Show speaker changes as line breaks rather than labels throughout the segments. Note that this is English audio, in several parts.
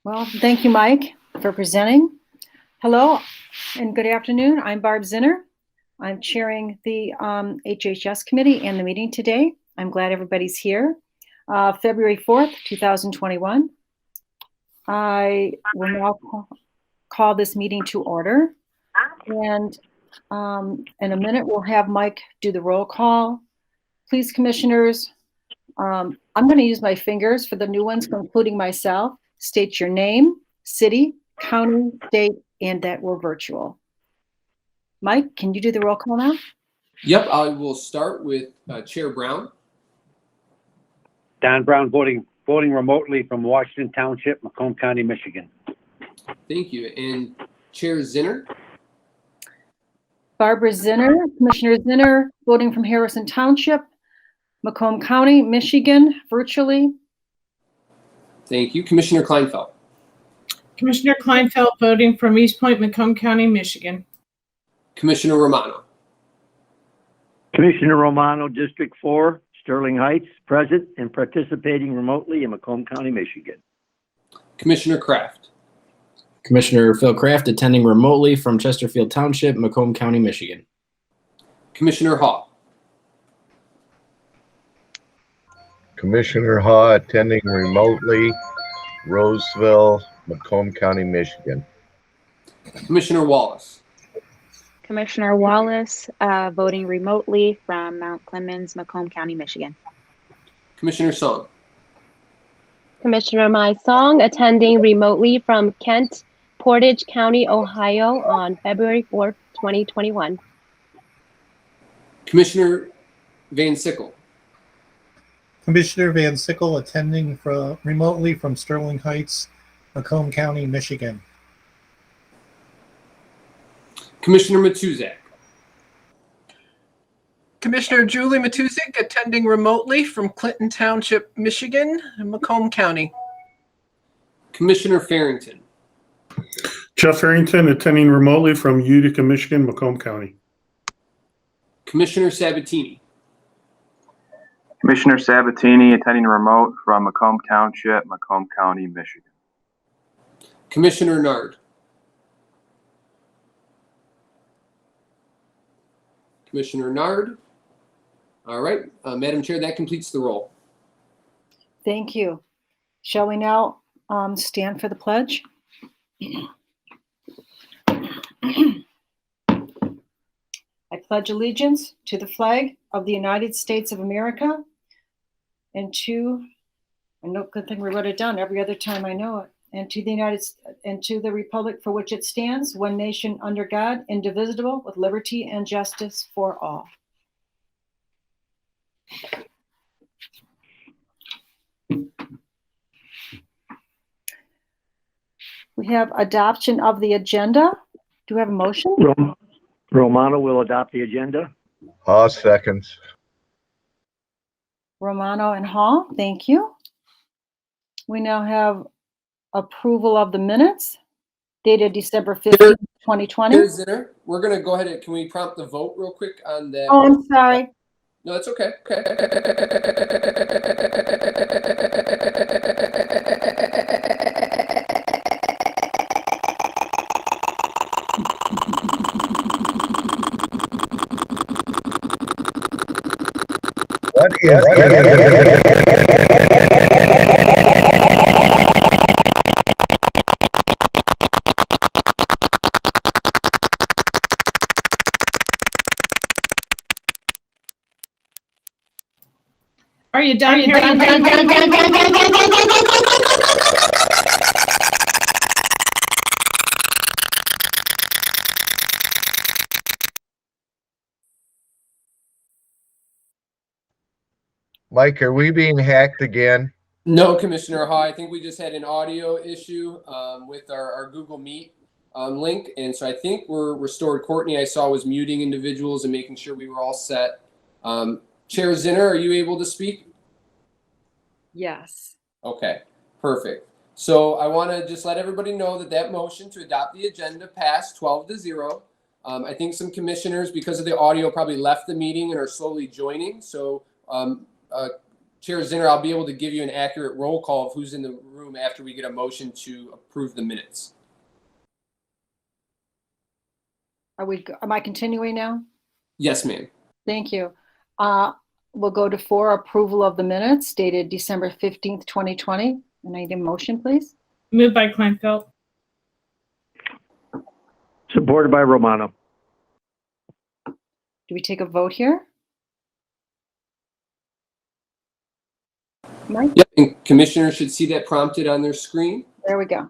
Well, thank you, Mike, for presenting. Hello and good afternoon. I'm Barb Zinner. I'm chairing the HHS committee and the meeting today. I'm glad everybody's here. February 4th, 2021. I will now call this meeting to order. And in a minute, we'll have Mike do the roll call. Please, commissioners, I'm going to use my fingers for the new ones, including myself. State your name, city, county, state, and that we're virtual. Mike, can you do the roll call now?
Yep, I will start with Chair Brown.
Don Brown voting remotely from Washington Township, Macomb County, Michigan.
Thank you. And Chair Zinner.
Barbara Zinner, Commissioner Zinner, voting from Harrison Township, Macomb County, Michigan, virtually.
Thank you. Commissioner Kleinfeld.
Commissioner Kleinfeld voting from East Point, Macomb County, Michigan.
Commissioner Romano.
Commissioner Romano, District 4, Sterling Heights, present and participating remotely in Macomb County, Michigan.
Commissioner Kraft.
Commissioner Phil Kraft attending remotely from Chesterfield Township, Macomb County, Michigan.
Commissioner Haw.
Commissioner Haw attending remotely, Roseville, Macomb County, Michigan.
Commissioner Wallace.
Commissioner Wallace voting remotely from Mount Clemens, Macomb County, Michigan.
Commissioner Song.
Commissioner Mai Song attending remotely from Kent, Portage County, Ohio on February 4th, 2021.
Commissioner Van Sickle.
Commissioner Van Sickle attending remotely from Sterling Heights, Macomb County, Michigan.
Commissioner Matuzak.
Commissioner Julie Matuzik attending remotely from Clinton Township, Michigan, and Macomb County.
Commissioner Farrington.
Jeff Farrington attending remotely from Utica, Michigan, Macomb County.
Commissioner Sabatini.
Commissioner Sabatini attending remote from Macomb Township, Macomb County, Michigan.
Commissioner Nard. Commissioner Nard. All right, Madam Chair, that completes the roll.
Thank you. Shall we now stand for the pledge? I pledge allegiance to the flag of the United States of America and to, I know, good thing we wrote it down every other time I know it, and to the republic for which it stands, one nation under God, indivisible, with liberty and justice for all. We have adoption of the agenda. Do we have a motion?
Romano will adopt the agenda.
Haw seconds.
Romano and Hall, thank you. We now have approval of the minutes dated December 15th, 2020.
Zinner, we're going to go ahead and can we prompt the vote real quick on that?
Oh, I'm sorry.
No, that's okay.
What is
Are you done here?
Mike, are we being hacked again?
No, Commissioner Haw. I think we just had an audio issue with our Google Meet link, and so I think we're restored. Courtney, I saw, was muting individuals and making sure we were all set. Chair Zinner, are you able to speak?
Yes.
Okay, perfect. So I want to just let everybody know that motion to adopt the agenda passed 12-0. I think some commissioners, because of the audio, probably left the meeting and are slowly joining. So Chair Zinner, I'll be able to give you an accurate roll call of who's in the room after we get a motion to approve the minutes.
Am I continuing now?
Yes, ma'am.
Thank you. We'll go to 4, approval of the minutes dated December 15th, 2020. And I need a motion, please.
Moved by Kleinfeld.
Supported by Romano.
Do we take a vote here? Mike?
Yep, and commissioners should see that prompted on their screen.
There we go.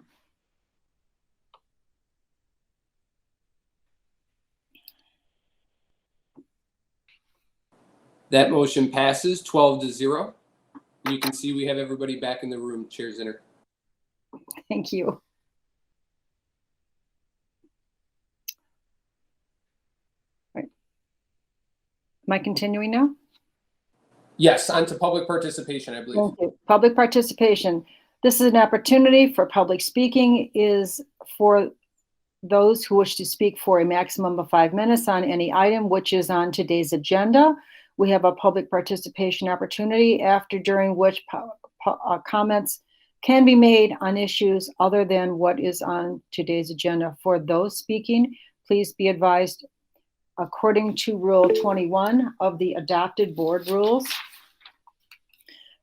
That motion passes 12-0. You can see we have everybody back in the room, Chair Zinner.
Thank you. Right. Am I continuing now?
Yes, on to public participation, I believe.
Thank you. Public participation. This is an opportunity for public speaking is for those who wish to speak for a maximum of 5 minutes on any item which is on today's agenda. We have a public participation opportunity during which comments can be made on issues other than what is on today's agenda. For those speaking, please be advised, according to Rule 21 of the adopted board rules,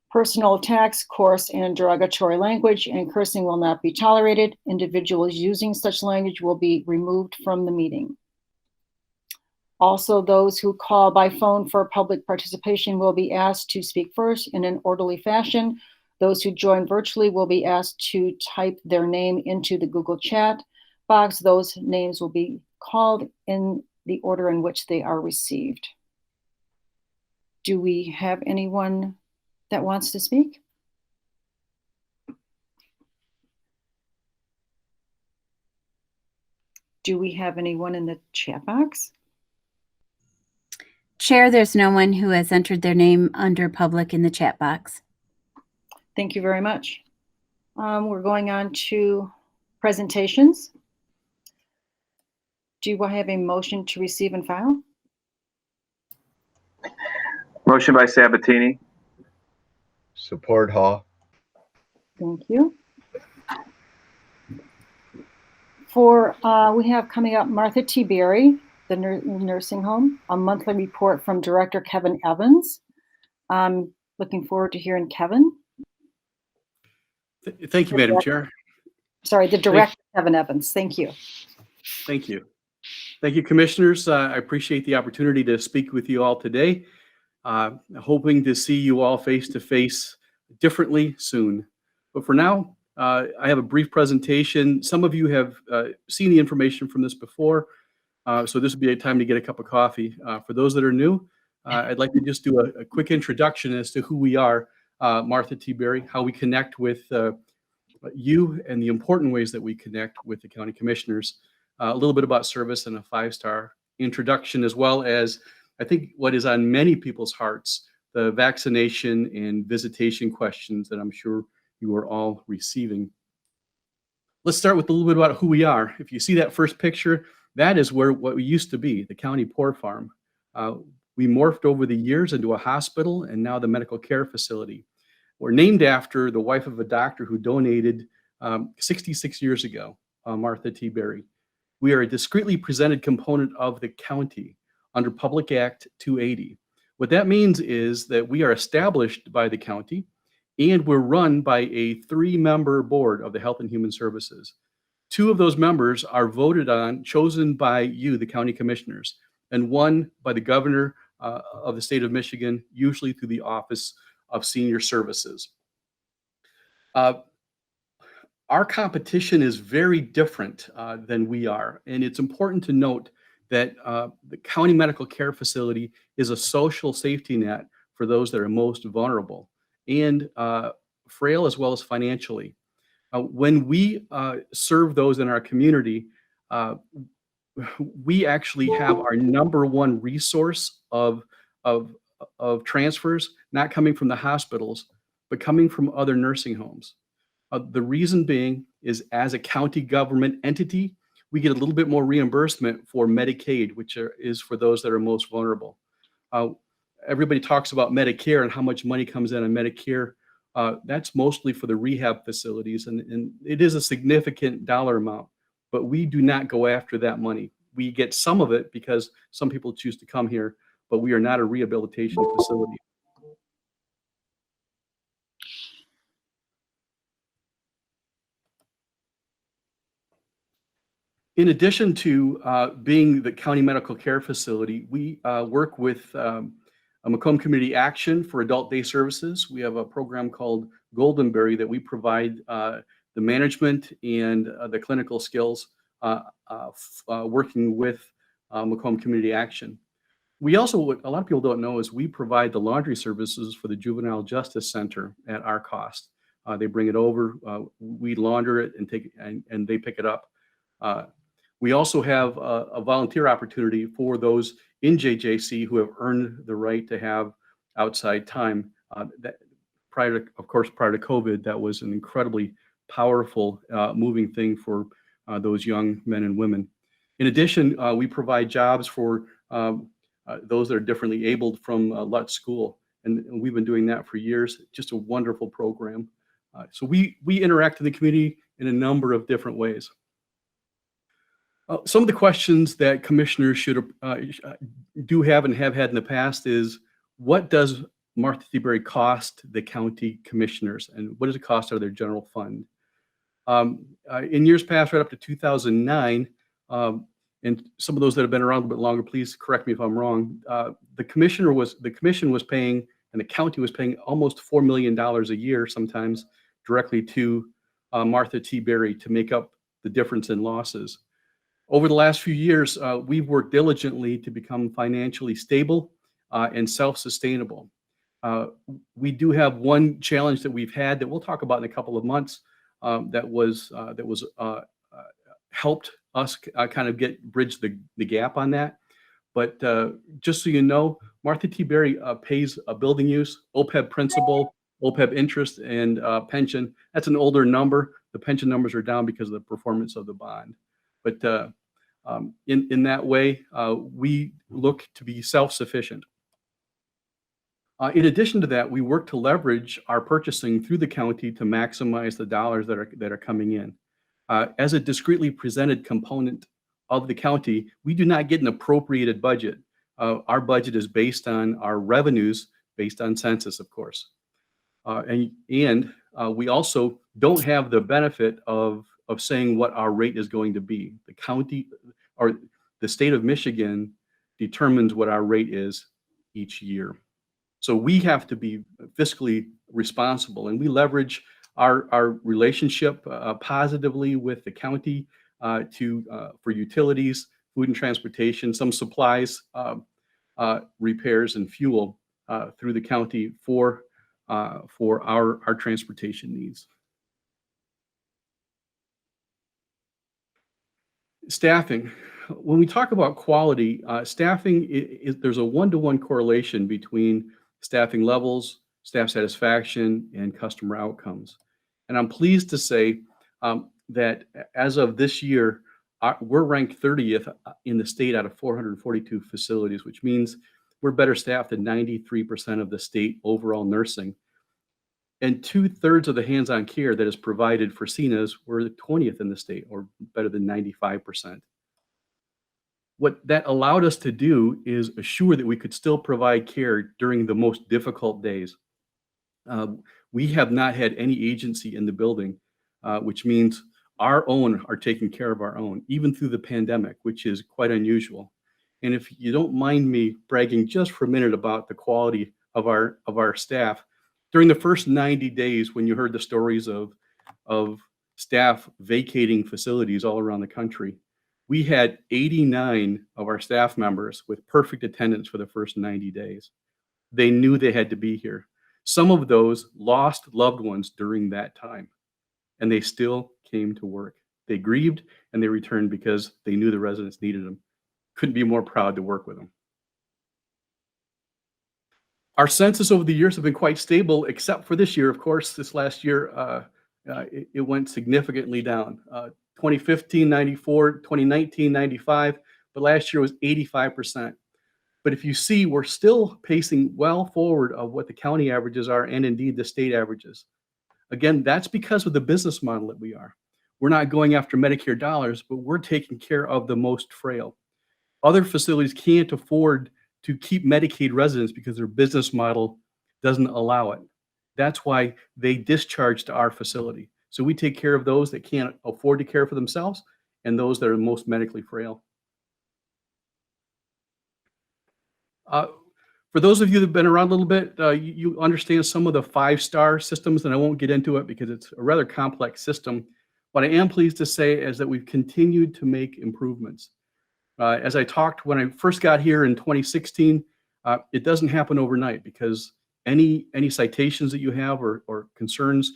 personal attacks, coarse and derogatory language, and cursing will not be tolerated. Individuals using such language will be removed from the meeting. Also, those who call by phone for public participation will be asked to speak first in an orderly fashion. Those who join virtually will be asked to type their name into the Google chat box. Those names will be called in the order in which they are received. Do we have anyone that wants to speak? Do we have anyone in the chat box?
Chair, there's no one who has entered their name under public in the chat box.
Thank you very much. We're going on to presentations. Do you have a motion to receive and file?
Motion by Sabatini.
Support Hall.
Thank you. We have coming up Martha T. Berry, the nursing home, a monthly report from Director Kevin Evans. I'm looking forward to hearing Kevin.
Thank you, Madam Chair.
Sorry, the Director Kevin Evans. Thank you.
Thank you. Thank you, Commissioners. I appreciate the opportunity to speak with you all today. Hoping to see you all face to face differently soon. But for now, I have a brief presentation. Some of you have seen the information from this before. So this would be a time to get a cup of coffee. For those that are new, I'd like to just do a quick introduction as to who we are, Martha T. Berry, how we connect with you, and the important ways that we connect with the county commissioners. A little bit about service and a 5-star introduction, as well as I think what is on many people's hearts, the vaccination and visitation questions that I'm sure you are all receiving. Let's start with a little bit about who we are. If you see that first picture, that is what we used to be, the county pork farm. We morphed over the years into a hospital and now the medical care facility. We're named after the wife of a doctor who donated 66 years ago, Martha T. Berry. We are a discreetly presented component of the county under Public Act 280. What that means is that we are established by the county and we're run by a 3-member board of the Health and Human Services. 2 of those members are voted on, chosen by you, the county commissioners, and 1 by the governor of the state of Michigan, usually through the Office of Senior Services. Our competition is very different than we are, and it's important to note that the county medical care facility is a social safety net for those that are most vulnerable and frail, as well as financially. When we serve those in our community, we actually have our #1 resource of transfers not coming from the hospitals, but coming from other nursing homes. The reason being is, as a county government entity, we get a little bit more reimbursement for Medicaid, which is for those that are most vulnerable. everybody talks about Medicare and how much money comes in on Medicare. That's mostly for the rehab facilities, and it is a significant dollar amount, but we do not go after that money. We get some of it because some people choose to come here, but we are not a rehabilitation facility. In addition to being the county medical care facility, we work with a Macomb Community Action for adult day services. We have a program called Goldenberry that we provide the management and the clinical skills working with Macomb Community Action. We also, what a lot of people don't know is we provide the laundry services for the Juvenile Justice Center at our cost. They bring it over, we launder it and take and they pick it up. We also have a volunteer opportunity for those in JJC who have earned the right to have outside time. That prior to COVID, that was an incredibly powerful, moving thing for those young men and women. In addition, we provide jobs for those that are differently abled from Lutz School, and we've been doing that for years. Just a wonderful program. So we interact in the community in a number of different ways. Some of the questions that commissioners should do have and have had in the past is, what does Martha T. Berry cost the county commissioners, and what does it cost out of their general fund? In years past, right up to 2009, and some of those that have been around a little bit longer, please correct me if I'm wrong. The commission was paying, and the county was paying almost $4 million a year, sometimes directly to Martha T. Berry to make up the difference in losses. Over the last few years, we've worked diligently to become financially stable and self-sustainable. We do have one challenge that we've had that we'll talk about in a couple of months that was helped us kind of bridge the gap on that. But just so you know, Martha T. Berry pays a building use, OPEB principal, OPEB interest, and pension. That's an older number. The pension numbers are down because of the performance of the bond. But in that way, we look to be self-sufficient. In addition to that, we work to leverage our purchasing through the county to maximize the dollars that are coming in. As a discretely presented component of the county, we do not get an appropriated budget. Our budget is based on our revenues, based on census, of course. And we also don't have the benefit of saying what our rate is going to be. The county or the state of Michigan determines what our rate is each year. So we have to be fiscally responsible, and we leverage our relationship positively with the county for utilities, food and transportation, some supplies, repairs, and fuel through the county for our transportation needs. Staffing. When we talk about quality, staffing, there's a one-to-one correlation between staffing levels, staff satisfaction, and customer outcomes. And I'm pleased to say that as of this year, we're ranked 30th in the state out of 442 facilities, which means we're better staffed than 93% of the state overall nursing. And 2/3 of the hands-on care that is provided for CNAs were the 20th in the state, or better than 95%. What that allowed us to do is assure that we could still provide care during the most difficult days. We have not had any agency in the building, which means our own are taking care of our own, even through the pandemic, which is quite unusual. And if you don't mind me bragging just for a minute about the quality of our staff, during the first 90 days, when you heard the stories of staff vacating facilities all around the country, we had 89 of our staff members with perfect attendance for the first 90 days. They knew they had to be here. Some of those lost loved ones during that time, and they still came to work. They grieved and they returned because they knew the residents needed them. Couldn't be more proud to work with them. Our census over the years have been quite stable, except for this year. Of course, this last year, it went significantly down. 2015, 94, 2019, 95, but last year was 85%. But if you see, we're still pacing well forward of what the county averages are and indeed the state averages. Again, that's because of the business model that we are. We're not going after Medicare dollars, but we're taking care of the most frail. Other facilities can't afford to keep Medicaid residents because their business model doesn't allow it. That's why they discharge to our facility. So we take care of those that can't afford to care for themselves and those that are most medically frail. For those of you that have been around a little bit, you understand some of the 5-star systems, and I won't get into it because it's a rather complex system. What I am pleased to say is that we've continued to make improvements. As I talked when I first got here in 2016, it doesn't happen overnight because any citations that you have or concerns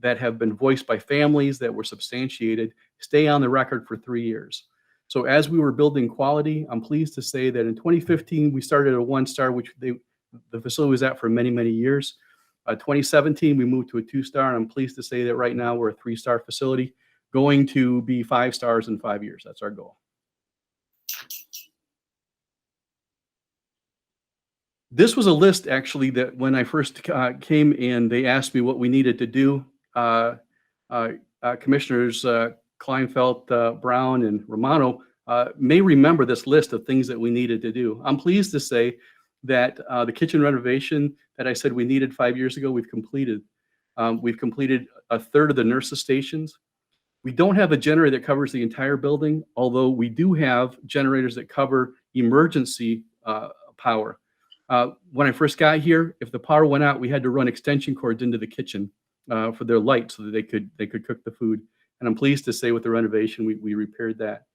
that have been voiced by families that were substantiated stay on the record for 3 years. So as we were building quality, I'm pleased to say that in 2015, we started at a 1-star, which the facility was at for many, many years. 2017, we moved to a 2-star, and I'm pleased to say that right now we're a 3-star facility, going to be 5 stars in 5 years. That's our goal. This was a list, actually, that when I first came and they asked me what we needed to do, Commissioners Kleinfeld, Brown, and Romano may remember this list of things that we needed to do. I'm pleased to say that the kitchen renovation that I said we needed 5 years ago, we've completed. We've completed a third of the nurses' stations. We don't have a generator that covers the entire building, although we do have generators that cover emergency power. When I first got here, if the power went out, we had to run extension cords into the kitchen for their light so that they could cook the food. And I'm pleased to say with the renovation, we repaired that.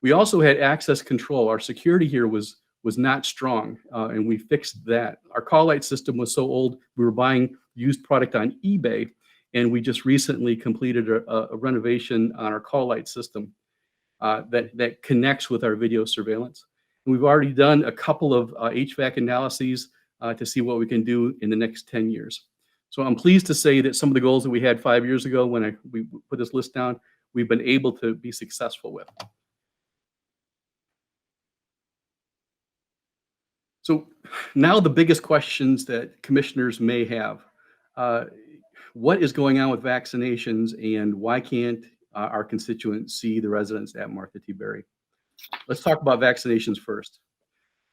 We also had access control. Our security here was not strong, and we fixed that. Our call light system was so old, we were buying used product on eBay, and we just recently completed a renovation on our call light system that connects with our video surveillance. And we've already done a couple of HVAC analyses to see what we can do in the next 10 years. So I'm pleased to say that some of the goals that we had 5 years ago when we put this list down, we've been able to be successful with. So now the biggest questions that commissioners may have. What is going on with vaccinations, and why can't our constituents see the residents at Martha T. Berry? Let's talk about vaccinations first.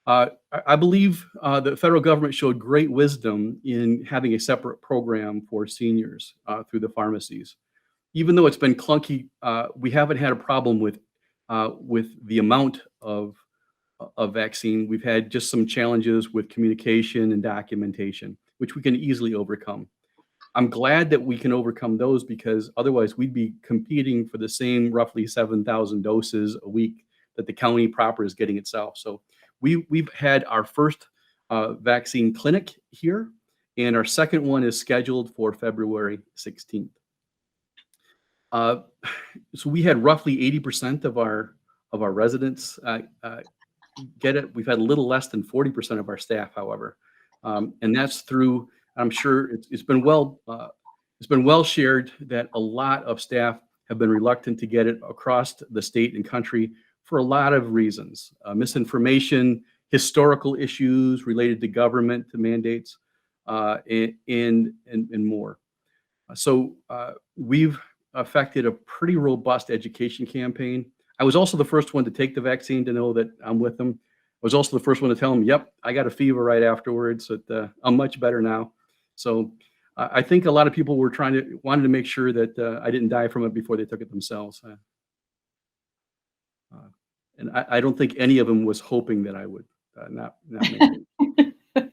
I believe the federal government showed great wisdom in having a separate program for seniors through the pharmacies. Even though it's been clunky, we haven't had a problem with the amount of vaccine. We've had just some challenges with communication and documentation, which we can easily overcome. I'm glad that we can overcome those because otherwise we'd be competing for the same roughly 7,000 doses a week that the county proper is getting itself. So we've had our first vaccine clinic here, and our second one is scheduled for February 16th. So we had roughly 80% of our residents get it. We've had a little less than 40% of our staff, however, and that's through. I'm sure it's been well shared that a lot of staff have been reluctant to get it across the state and country for a lot of reasons: misinformation, historical issues related to government to mandates, and more. So we've affected a pretty robust education campaign. I was also the first one to take the vaccine to know that I'm with them. I was also the first one to tell them, yep, I got a fever right afterwards, but I'm much better now. So I think a lot of people were wanted to make sure that I didn't die from it before they took it themselves. And I don't think any of them was hoping that I would not make it.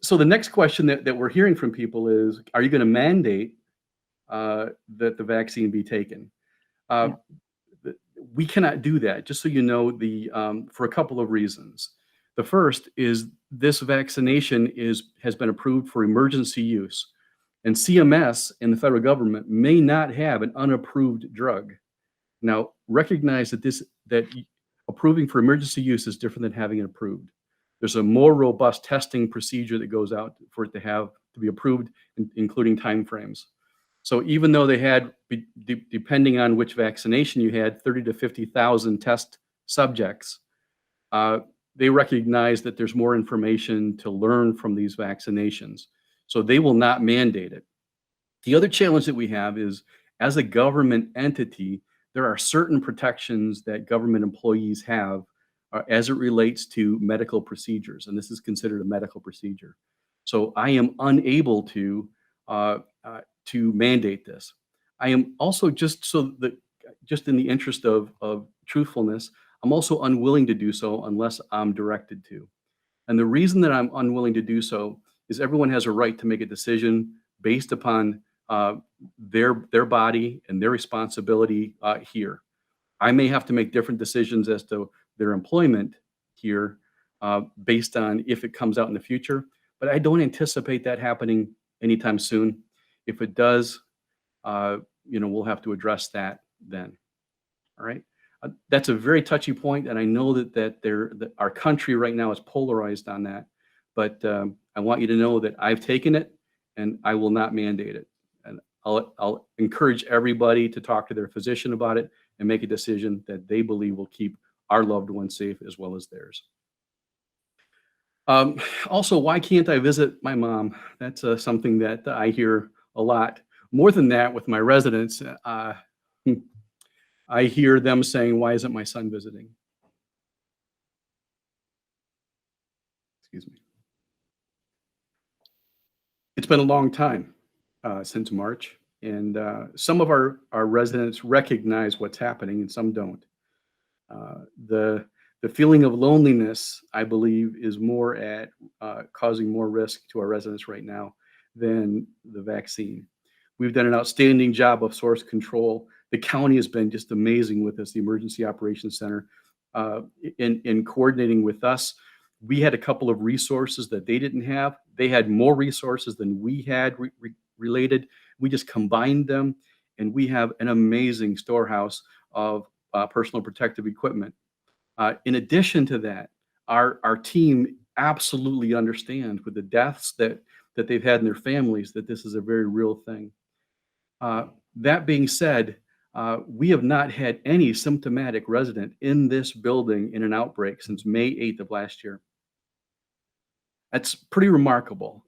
So the next question that we're hearing from people is, are you going to mandate that the vaccine be taken? We cannot do that, just so you know, for a couple of reasons. The first is this vaccination has been approved for emergency use, and CMS and the federal government may not have an unapproved drug. Now, recognize that approving for emergency use is different than having it approved. There's a more robust testing procedure that goes out for it to be approved, including timeframes. So even though they had, depending on which vaccination you had, 30 to 50,000 test subjects, they recognize that there's more information to learn from these vaccinations. So they will not mandate it. The other challenge that we have is, as a government entity, there are certain protections that government employees have as it relates to medical procedures, and this is considered a medical procedure. So I am unable to mandate this. I am also, just in the interest of truthfulness, I'm also unwilling to do so unless I'm directed to. And the reason that I'm unwilling to do so is everyone has a right to make a decision based upon their body and their responsibility here. I may have to make different decisions as to their employment here based on if it comes out in the future, but I don't anticipate that happening anytime soon. If it does, we'll have to address that then. All right. That's a very touchy point, and I know that our country right now is polarized on that. But I want you to know that I've taken it, and I will not mandate it. And I'll encourage everybody to talk to their physician about it and make a decision that they believe will keep our loved ones safe as well as theirs. Also, why can't I visit my mom? That's something that I hear a lot. More than that, with my residents, I hear them saying, "Why isn't my son visiting?" Excuse me. It's been a long time since March, and some of our residents recognize what's happening and some don't. The feeling of loneliness, I believe, is more at causing more risk to our residents right now than the vaccine. We've done an outstanding job of source control. The county has been just amazing with us, the Emergency Operations Center, in coordinating with us. We had a couple of resources that they didn't have. They had more resources than we had related. We just combined them, and we have an amazing storehouse of personal protective equipment. In addition to that, our team absolutely understands with the deaths that they've had in their families that this is a very real thing. That being said, we have not had any symptomatic resident in this building in an outbreak since May 8th of last year. That's pretty remarkable,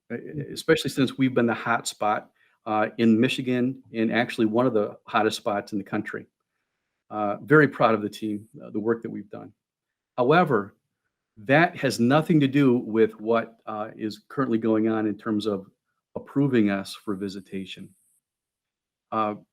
especially since we've been the hot spot in Michigan and actually one of the hottest spots in the country. Very proud of the team, the work that we've done. However, that has nothing to do with what is currently going on in terms of approving us for visitation.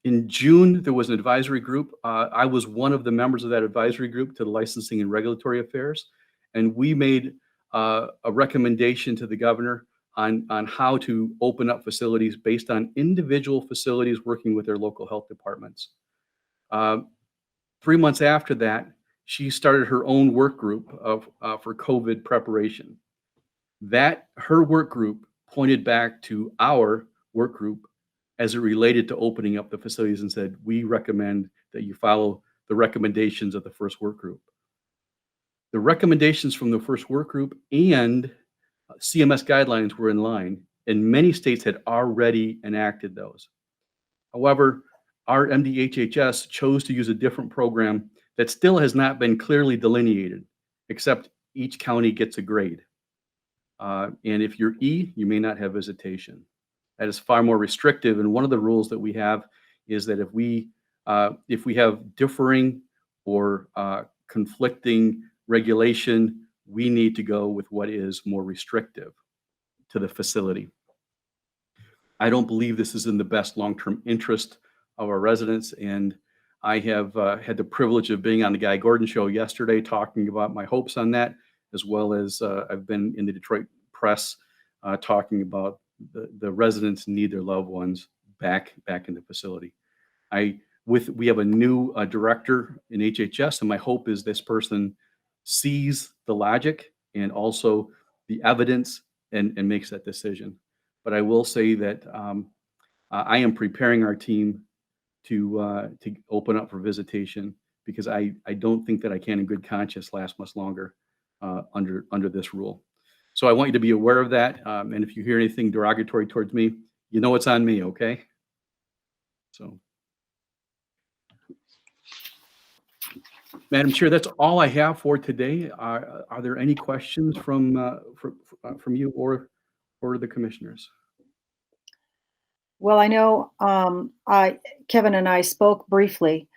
In June, there was an advisory group. I was one of the members of that advisory group to the Licensing and Regulatory Affairs, and we made a recommendation to the governor on how to open up facilities based on individual facilities working with their local health departments. 3 months after that, she started her own work group for COVID preparation. Her work group pointed back to our work group as it related to opening up the facilities and said, "We recommend that you follow the recommendations of the first work group." The recommendations from the first work group and CMS guidelines were in line, and many states had already enacted those. However, our MDHHS chose to use a different program that still has not been clearly delineated, except each county gets a grade. And if you're E, you may not have visitation. That is far more restrictive. And one of the rules that we have is that if we have differing or conflicting regulation, we need to go with what is more restrictive to the facility. I don't believe this is in the best long-term interest of our residents, and I have had the privilege of being on the Guy Gordon show yesterday talking about my hopes on that, as well as I've been in the Detroit press talking about the residents need their loved ones back in the facility. We have a new director in HHS, and my hope is this person sees the logic and also the evidence and makes that decision. But I will say that I am preparing our team to open up for visitation because I don't think that I can in good conscience last much longer under this rule. So I want you to be aware of that. And if you hear anything derogatory towards me, you know it's on me, okay? So. Madam Chair, that's all I have for today. Are there any questions from you or the commissioners?
Well, I know Kevin and I spoke briefly.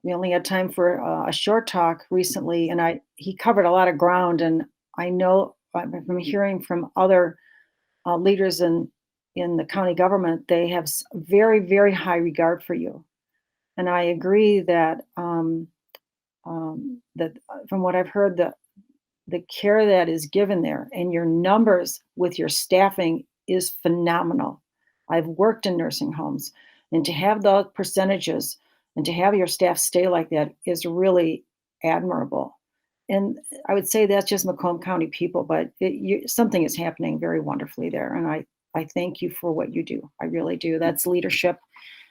We only had time for a short talk recently, and he covered a lot of ground. And I know from hearing from other leaders in the county government, they have very, very high regard for you. And I agree that that from what I've heard, the care that is given there and your numbers with your staffing is phenomenal. I've worked in nursing homes, and to have those percentages and to have your staff stay like that is really admirable. And I would say that's just Macomb County people, but something is happening very wonderfully there. And I thank you for what you do. I really do. That's leadership,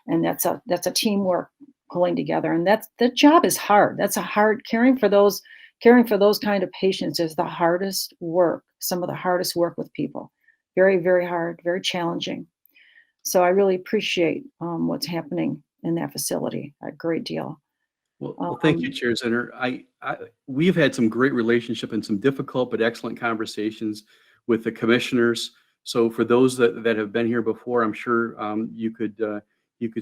and that's a teamwork pulling together. And the job is hard. That's a hard caring for those kind of patients is the hardest work, some of the hardest work with people. Very, very hard, very challenging. So I really appreciate what's happening in that facility a great deal.
Well, thank you, Chair Zinner. We've had some great relationship and some difficult but excellent conversations with the commissioners. So for those that have been here before, I'm sure you could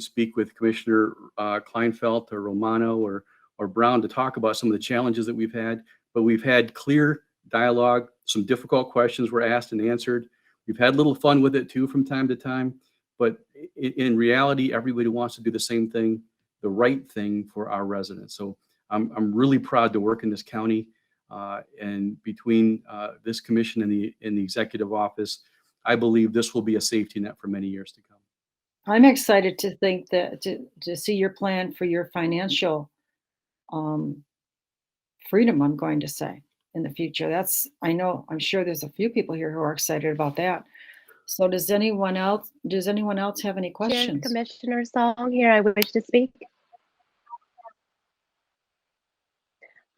speak with Commissioner Kleinfeld or Romano or Brown to talk about some of the challenges that we've had. But we've had clear dialogue. Some difficult questions were asked and answered. We've had a little fun with it too from time to time. But in reality, everybody wants to do the same thing, the right thing for our residents. So I'm really proud to work in this county, and between this commission and the executive office, I believe this will be a safety net for many years to come.
I'm excited to think that to see your plan for your financial freedom, I'm going to say, in the future. I'm sure there's a few people here who are excited about that. So does anyone else have any questions?
Chair, Commissioner Song here, I wish to speak.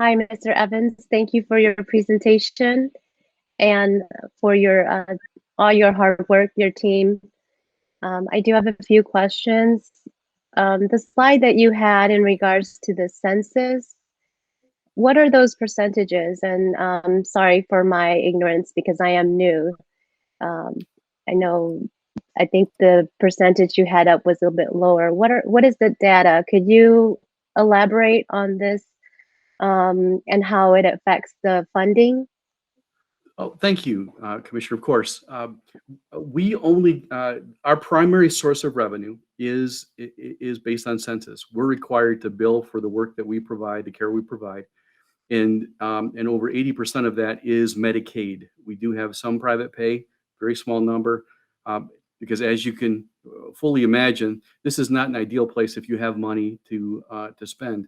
Hi, Mr. Evans. Thank you for your presentation and for your all your hard work, your team. I do have a few questions. The slide that you had in regards to the census, what are those percentages? And sorry for my ignorance because I am new. I think the percentage you had up was a little bit lower. What is the data? Could you elaborate on this and how it affects the funding?
Oh, thank you, Commissioner. Of course, we only our primary source of revenue is based on census. We're required to bill for the work that we provide, the care we provide, and over 80% of that is Medicaid. We do have some private pay, very small number, because as you can fully imagine, this is not an ideal place if you have money to spend.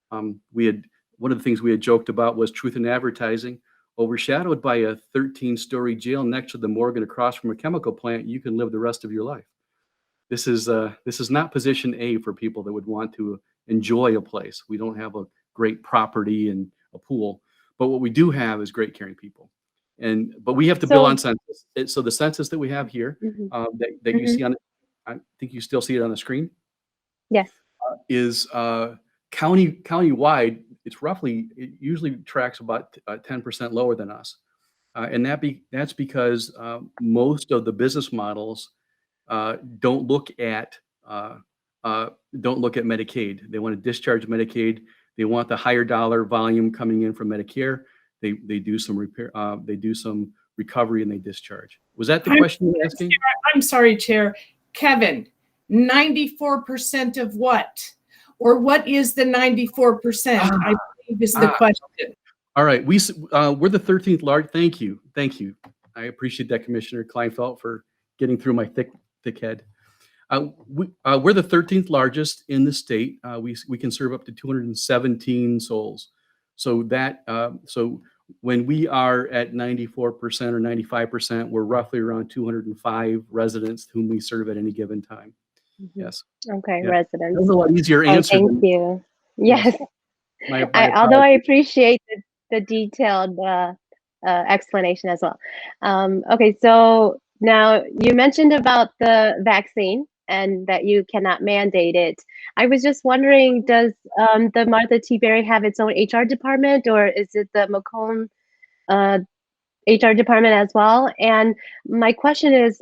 One of the things we had joked about was truth in advertising. Overshadowed by a 13-story jail next to the morgue and across from a chemical plant, you can live the rest of your life. This is not position A for people that would want to enjoy a place. We don't have a great property and a pool, but what we do have is great caring people. But we have to bill on census. So the census that we have here, that you see on, I think you still see it on the screen.
Yes.
Is countywide. It usually tracks about 10% lower than us, and that's because most of the business models don't look at Medicaid. They want to discharge Medicaid. They want the higher dollar volume coming in from Medicare. They do some repair. They do some recovery and they discharge. Was that the question you were asking?
I'm sorry, Chair. Kevin, 94% of what? Or what is the 94%? I believe is the question.
All right, we're the 13th large. Thank you. I appreciate that, Commissioner Kleinfeld, for getting through my thick head. We're the 13th largest in the state. We can serve up to 217 souls. So when we are at 94% or 95%, we're roughly around 205 residents whom we serve at any given time. Yes.
Okay,
yeah.
residents.
That was a lot easier answer.
Thank you. Yes. Although I appreciate the detailed explanation as well. Okay, so now you mentioned about the vaccine and that you cannot mandate it. I was just wondering, does the Martha T. Berry have its own HR department, or is it the Macomb HR department as well? And my question is,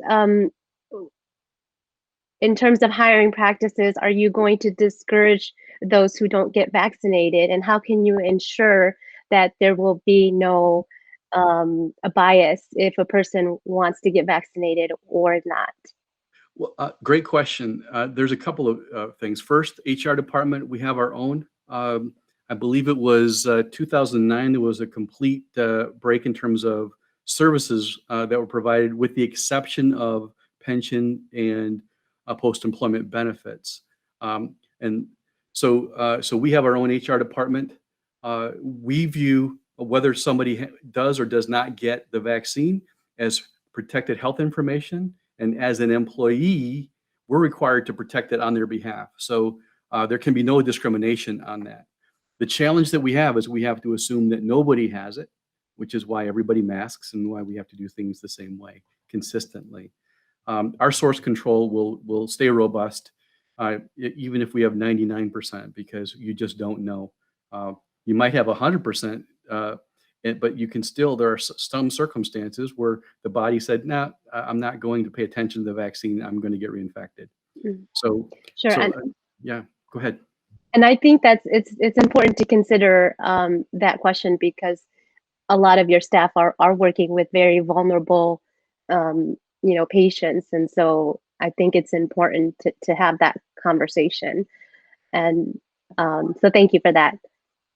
in terms of hiring practices, are you going to discourage those who don't get vaccinated? And how can you ensure that there will be no a bias if a person wants to get vaccinated or not?
Well, great question. There's a couple of things. First, HR department, we have our own. I believe it was 2009, there was a complete break in terms of services that were provided, with the exception of pension and post-employment benefits. And so we have our own HR department. We view whether somebody does or does not get the vaccine as protected health information. And as an employee, we're required to protect it on their behalf. So there can be no discrimination on that. The challenge that we have is we have to assume that nobody has it, which is why everybody masks and why we have to do things the same way consistently. Our source control will stay robust, even if we have 99%, because you just don't know. You might have 100%, but you can still, there are some circumstances where the body said, "No, I'm not going to pay attention to the vaccine. I'm going to get reinfected." So,
Sure.
Yeah, go ahead.
And I think that's it's important to consider that question, because a lot of your staff are working with very vulnerable, patients, and so I think it's important to have that conversation. And so thank you for that.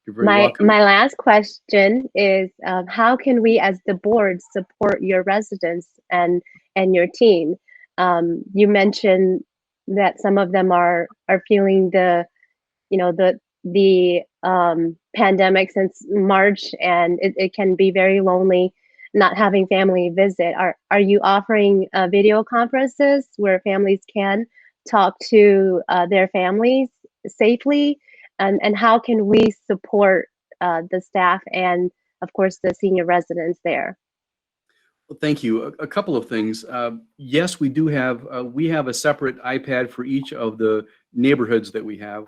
You're very welcome.
My last question is, how can we as the board support your residents and your team? You mentioned that some of them are feeling the pandemic since March, and it can be very lonely not having family visit. Are you offering video conferences where families can talk to their families safely? And how can we support the staff and, of course, the senior residents there?
Well, thank you. A couple of things. Yes, we do have, we have a separate iPad for each of the neighborhoods that we have.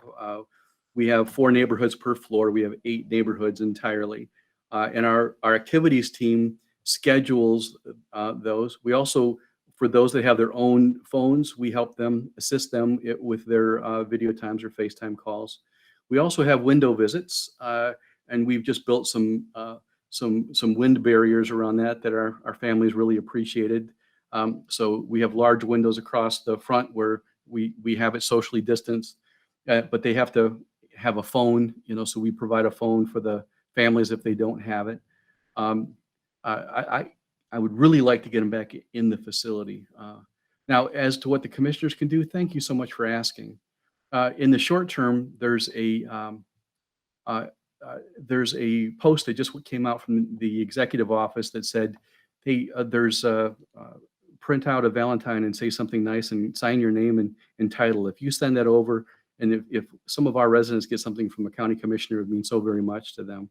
We have 4 neighborhoods per floor. We have 8 neighborhoods entirely. And our activities team schedules those. We also, for those that have their own phones, we help them, assist them with their video times or FaceTime calls. We also have window visits, and we've just built some wind barriers around that our families really appreciated. So we have large windows across the front where we have it socially distanced, but they have to have a phone, so we provide a phone for the families if they don't have it. I would really like to get them back in the facility. Now, as to what the commissioners can do, thank you so much for asking. In the short term, there's a post that just came out from the executive office that said, "Hey, print out a Valentine and say something nice and sign your name and title. If you send that over, and if some of our residents get something from a county commissioner, it would mean so very much to them."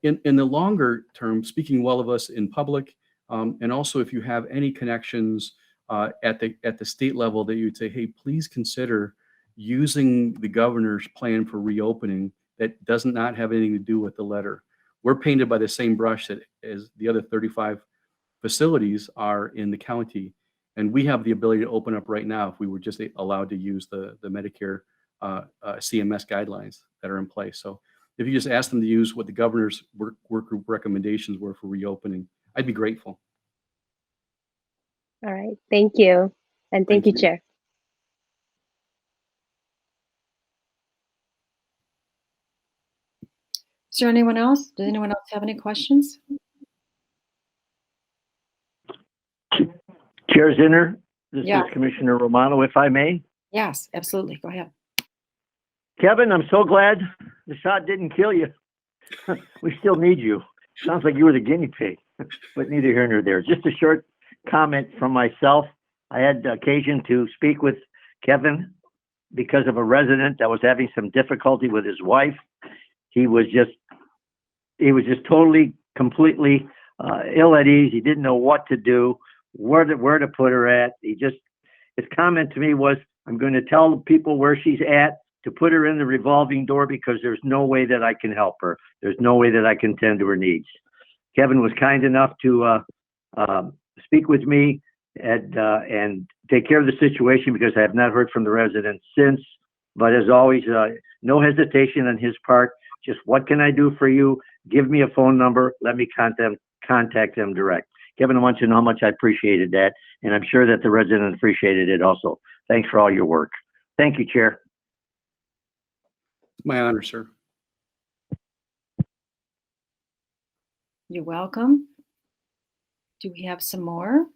In the longer term, speaking well of us in public, and also if you have any connections at the state level that you'd say, "Hey, please consider using the governor's plan for reopening that does not have anything to do with the letter." We're painted by the same brush as the other 35 facilities are in the county, and we have the ability to open up right now if we were just allowed to use the Medicare CMS guidelines that are in place. So if you just ask them to use what the governor's work group recommendations were for reopening, I'd be grateful.
All right, thank you. And thank you, Chair.
Is there anyone else? Does anyone else have any questions?
Chair Zinner, this
Yeah.
is Commissioner Romano, if I may.
Yes, absolutely. Go ahead.
Kevin, I'm so glad the shot didn't kill you. We still need you. Sounds like you were the guinea pig, but neither here nor there. Just a short comment from myself. I had the occasion to speak with Kevin because of a resident that was having some difficulty with his wife. He was just totally, completely ill at ease. He didn't know what to do, where to put her at. His comment to me was, I'm going to tell the people where she's at to put her in the revolving door because there's no way that I can help her. There's no way that I can tend to her needs. Kevin was kind enough to speak with me and take care of the situation because I have not heard from the residents since. But as always, no hesitation on his part. Just what can I do for you? Give me a phone number. Let me contact them direct. Kevin, I want you to know how much I appreciated that. And I'm sure that the resident appreciated it also. Thanks for all your work. Thank you, Chair.
My honor, sir.
You're welcome. Do we have some more?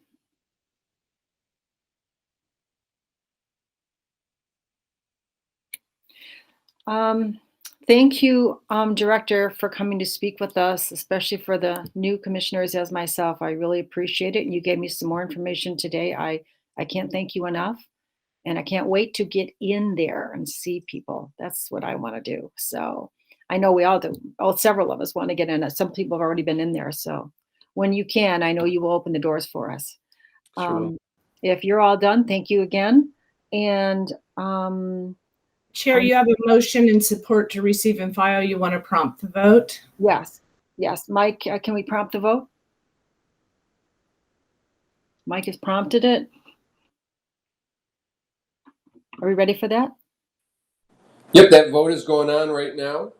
Thank you, Director, for coming to speak with us, especially for the new commissioners as myself. I really appreciate it. And you gave me some more information today. I can't thank you enough. And I can't wait to get in there and see people. That's what I want to do. So I know we all do. Oh, several of us want to get in. Some people have already been in there. So when you can, I know you will open the doors for us.
Sure.
If you're all done, thank you again. And
Chair, you have a motion in support to receive and file. You want to prompt the vote?
Yes. Yes. Mike, can we prompt the vote? Mike has prompted it. Are we ready for that?
Yep, that vote is going on right now.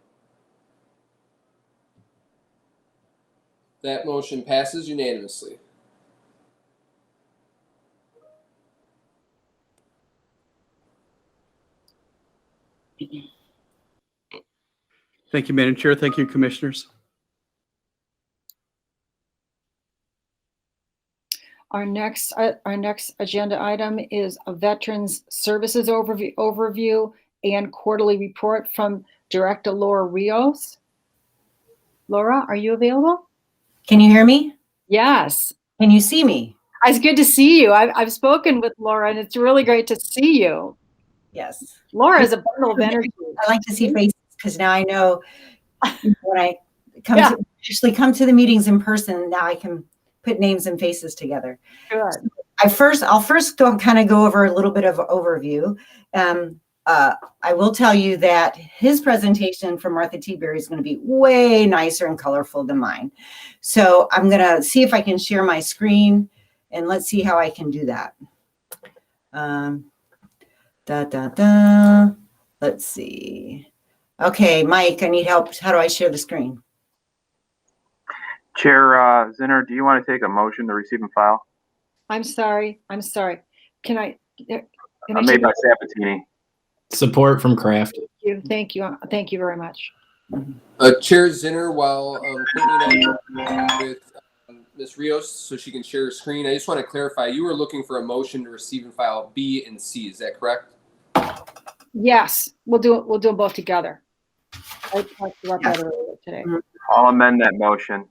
That motion passes unanimously.
Thank you, Madam Chair. Thank you, commissioners.
Our next agenda item is a Veterans Services overview and quarterly report from Director Laura Rios. Laura, are you available?
Can you hear me?
Yes.
Can you see me?
It's good to see you. I've spoken with Laura, and it's really great to see you.
Yes.
Laura is a bundle of energy.
I like to see faces because now I know when I actually come to the meetings in person, now I can put names and faces together.
Good.
So I'll first kind of go over a little bit of an overview. I will tell you that his presentation from Martha T. Berry is going to be way nicer and colorful than mine. So I'm going to see if I can share my screen, and let's see how I can do that. Let's see. Okay, Mike, I need help. How do I share the screen?
Chair Zinner, do you want to take a motion to receive and file?
I'm sorry. Can I
Made by Sabatini.
Support from Kraft.
Thank you. Thank you very much.
Chair Zinner, while Courtney and I with Ms. Rios so she can share her screen, I just want to clarify, you were looking for a motion to receive and file B and C, is that correct?
Yes, we'll do them both together. I talked about that earlier today.
I'll amend that motion.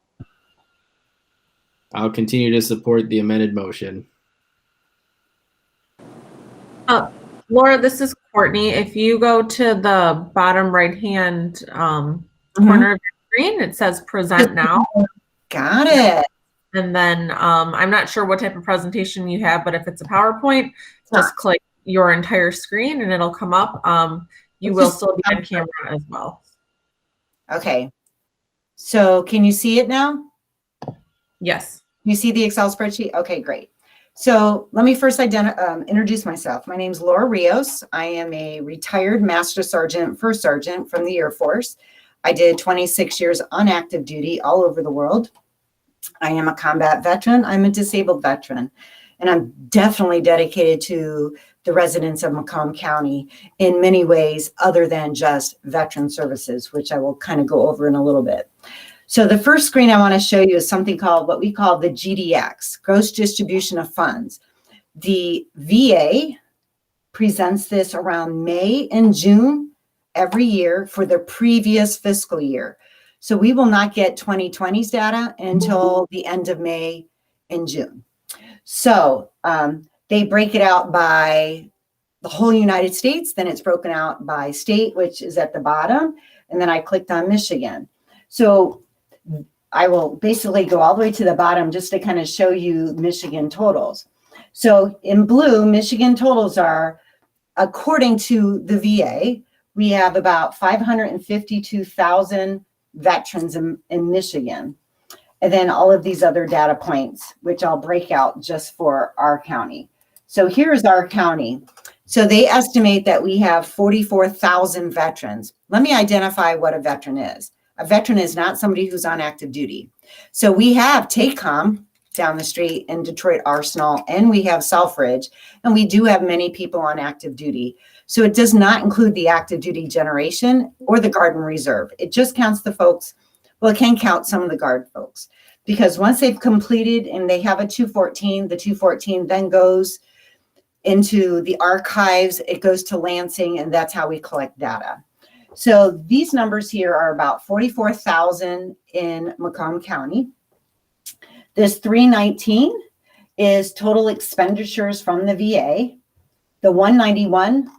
I'll continue to support the amended motion.
Laura, this is Courtney. If you go to the bottom right-hand corner of your screen, it says present now.
Got it.
And then I'm not sure what type of presentation you have, but if it's a PowerPoint, just click your entire screen and it'll come up. You will still be on camera as well.
Okay. So can you see it now?
Yes.
You see the Excel spreadsheet? Okay, great. So let me first introduce myself. My name is Laura Rios. I am a retired Master Sergeant, First Sergeant from the Air Force. I did 26 years on active duty all over the world. I am a combat veteran. I'm a disabled veteran. And I'm definitely dedicated to the residents of Macomb County in many ways other than just veteran services, which I will kind of go over in a little bit. So the first screen I want to show you is something called what we call the GDX, Gross Distribution of Funds. The VA presents this around May and June every year for the previous fiscal year. So we will not get 2020's data until the end of May and June. So they break it out by the whole United States, then it's broken out by state, which is at the bottom, and then I clicked on Michigan. So I will basically go all the way to the bottom just to kind of show you Michigan totals. So in blue, Michigan totals are according to the VA, we have about 552,000 veterans in Michigan. And then all of these other data points, which I'll break out just for our county. So here's our county. So they estimate that we have 44,000 veterans. Let me identify what a veteran is. A veteran is not somebody who's on active duty. So we have TACOM down the street in Detroit Arsenal, and we have Selfridge, and we do have many people on active duty. So it does not include the active duty generation or the Guard and Reserve. It just counts the folks. Well, it can count some of the Guard folks, because once they've completed and they have a 214, the 214 then goes into the archives, it goes to Lansing, and that's how we collect data. So these numbers here are about 44,000 in Macomb County. This 319 is total expenditures from the VA. The 191,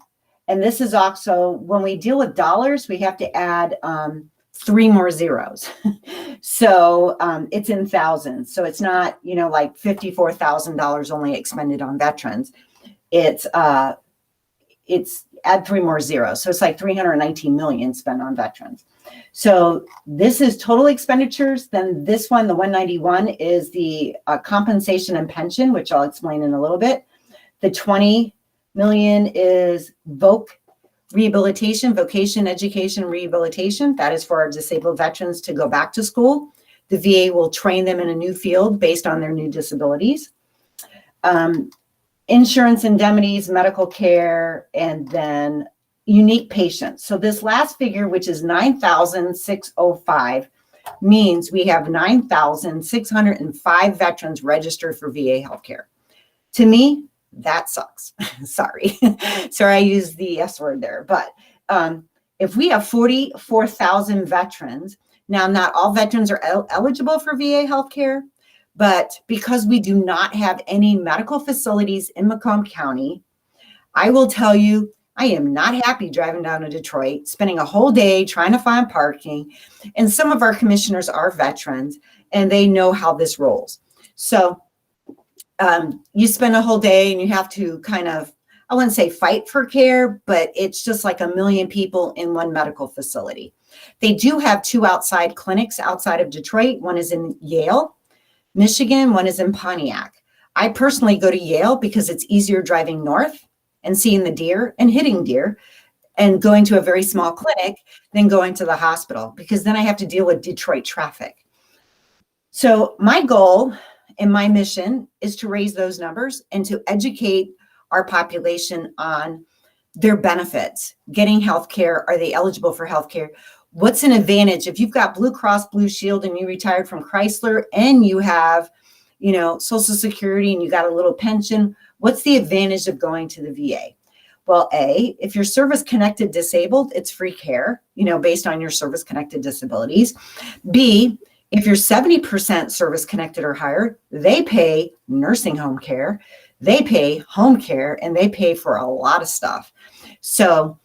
and this is also, when we deal with dollars, we have to add 3 more zeros. So it's in thousands. So it's not, like $54,000 only expended on veterans. It's add 3 more zeros. So it's like 319 million spent on veterans. So this is total expenditures. Then this one, the 191, is the compensation and pension, which I'll explain in a little bit. The 20 million is Rehabilitation, Vocation, Education, Rehabilitation. That is for our disabled veterans to go back to school. The VA will train them in a new field based on their new disabilities. Insurance indemnities, medical care, and then unique patients. So this last figure, which is 9,605, means we have 9,605 veterans registered for VA healthcare. To me, that sucks. Sorry. Sorry, I used the S word there. But if we have 44,000 veterans, now not all veterans are eligible for VA healthcare, but because we do not have any medical facilities in Macomb County, I will tell you, I am not happy driving down to Detroit, spending a whole day trying to find parking. And some of our commissioners are veterans, and they know how this rolls. So you spend a whole day and you have to kind of, I wouldn't say fight for care, but it's just like a million people in one medical facility. They do have 2 outside clinics outside of Detroit. One is in Yale, Michigan. One is in Pontiac. I personally go to Yale because it's easier driving north and seeing the deer and hitting deer and going to a very small clinic than going to the hospital, because then I have to deal with Detroit traffic. So my goal and my mission is to raise those numbers and to educate our population on their benefits, getting health care. Are they eligible for health care? What's an advantage? If you've got Blue Cross Blue Shield and you retired from Chrysler and you have, Social Security and you got a little pension, what's the advantage of going to the VA? Well, A, if you're service-connected disabled, it's free care, based on your service-connected disabilities. B, if you're 70% service-connected or higher, they pay nursing home care, they pay home care, and they pay for a lot of stuff. So,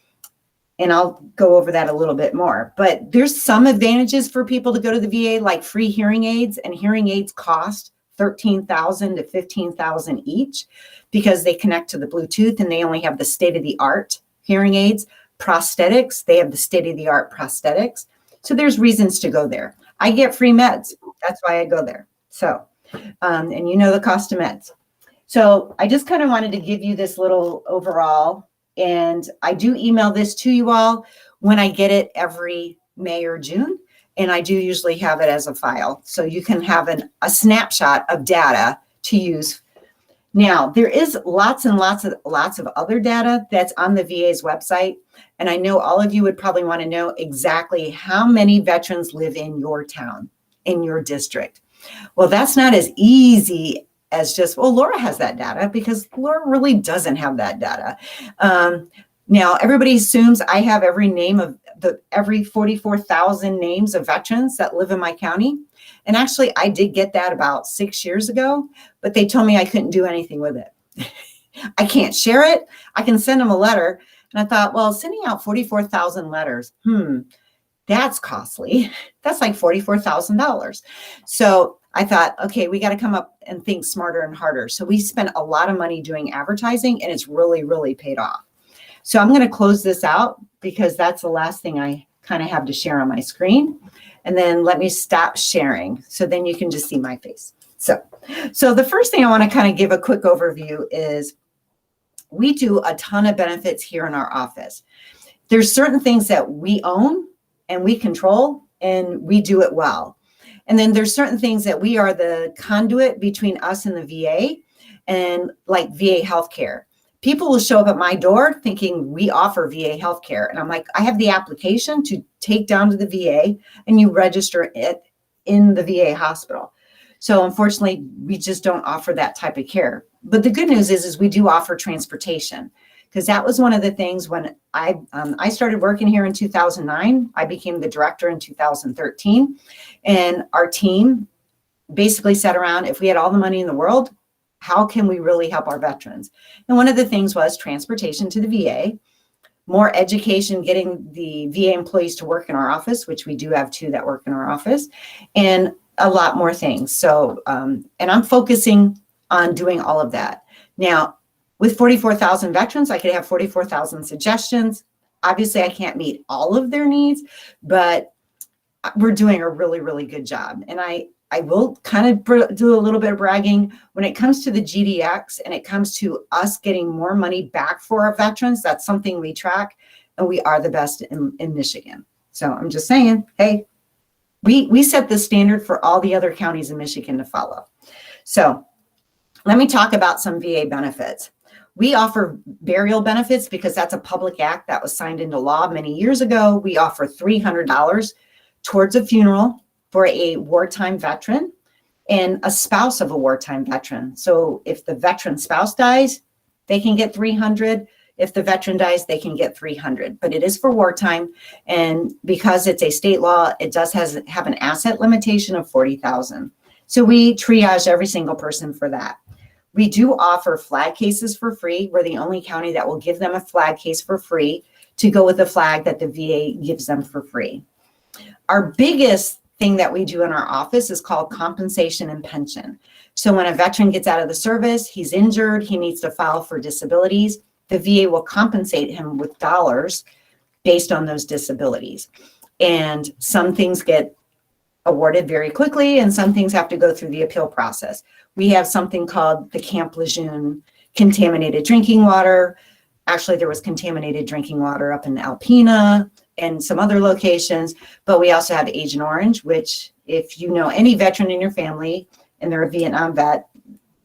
and I'll go over that a little bit more, but there's some advantages for people to go to the VA, like free hearing aids, and hearing aids cost $13,000 to $15,000 each because they connect to the Bluetooth and they only have the state-of-the-art hearing aids. Prosthetics, they have the state-of-the-art prosthetics. So there's reasons to go there. I get free meds. That's why I go there. So, and the cost of meds. So I just kind of wanted to give you this little overall, and I do email this to you all when I get it every May or June. And I do usually have it as a file. So you can have a snapshot of data to use. Now, there is lots and lots of other data that's on the VA's website. And I know all of you would probably want to know exactly how many veterans live in your town, in your district. Well, that's not as easy as just, well, Laura has that data, because Laura really doesn't have that data. Now, everybody assumes I have every name of every 44,000 names of veterans that live in my county. And actually, I did get that about 6 years ago, but they told me I couldn't do anything with it. I can't share it. I can send them a letter. And I thought, well, sending out 44,000 letters, that's costly. That's like $44,000. So I thought, okay, we got to come up and think smarter and harder. So we spent a lot of money doing advertising, and it's really, really paid off. So I'm going to close this out because that's the last thing I kind of have to share on my screen. And then let me stop sharing. So then you can just see my face. So the first thing I want to kind of give a quick overview is we do a ton of benefits here in our office. There's certain things that we own and we control and we do it well. And then there's certain things that we are the conduit between us and the VA, and like VA healthcare. People will show up at my door thinking we offer VA healthcare. And I'm like, I have the application to take down to the VA and you register it in the VA hospital. So unfortunately, we just don't offer that type of care. But the good news is we do offer transportation, because that was one of the things when I started working here in 2009. I became the director in 2013. And our team basically sat around, if we had all the money in the world, how can we really help our veterans? And one of the things was transportation to the VA, more education, getting the VA employees to work in our office, which we do have 2 that work in our office, and a lot more things. So, and I'm focusing on doing all of that. Now, with 44,000 veterans, I could have 44,000 suggestions. Obviously, I can't meet all of their needs, but we're doing a really, really good job. And I will kind of do a little bit of bragging when it comes to the GDX and it comes to us getting more money back for our veterans. That's something we track, and we are the best in Michigan. So I'm just saying, hey, we set the standard for all the other counties in Michigan to follow. So let me talk about some VA benefits. We offer burial benefits because that's a public act that was signed into law many years ago. We offer $300 towards a funeral for a wartime veteran and a spouse of a wartime veteran. So if the veteran spouse dies, they can get $300. If the veteran dies, they can get $300, but it is for wartime. And because it's a state law, it does have an asset limitation of $40,000. So we triage every single person for that. We do offer flag cases for free. We're the only county that will give them a flag case for free to go with the flag that the VA gives them for free. Our biggest thing that we do in our office is called compensation and pension. So when a veteran gets out of the service, he's injured, he needs to file for disabilities, the VA will compensate him with dollars based on those disabilities. And some things get awarded very quickly and some things have to go through the appeal process. We have something called the Camp Lejeune contaminated drinking water. Actually, there was contaminated drinking water up in Alpena and some other locations, but we also have Agent Orange, which if you know any veteran in your family and they're a Vietnam vet,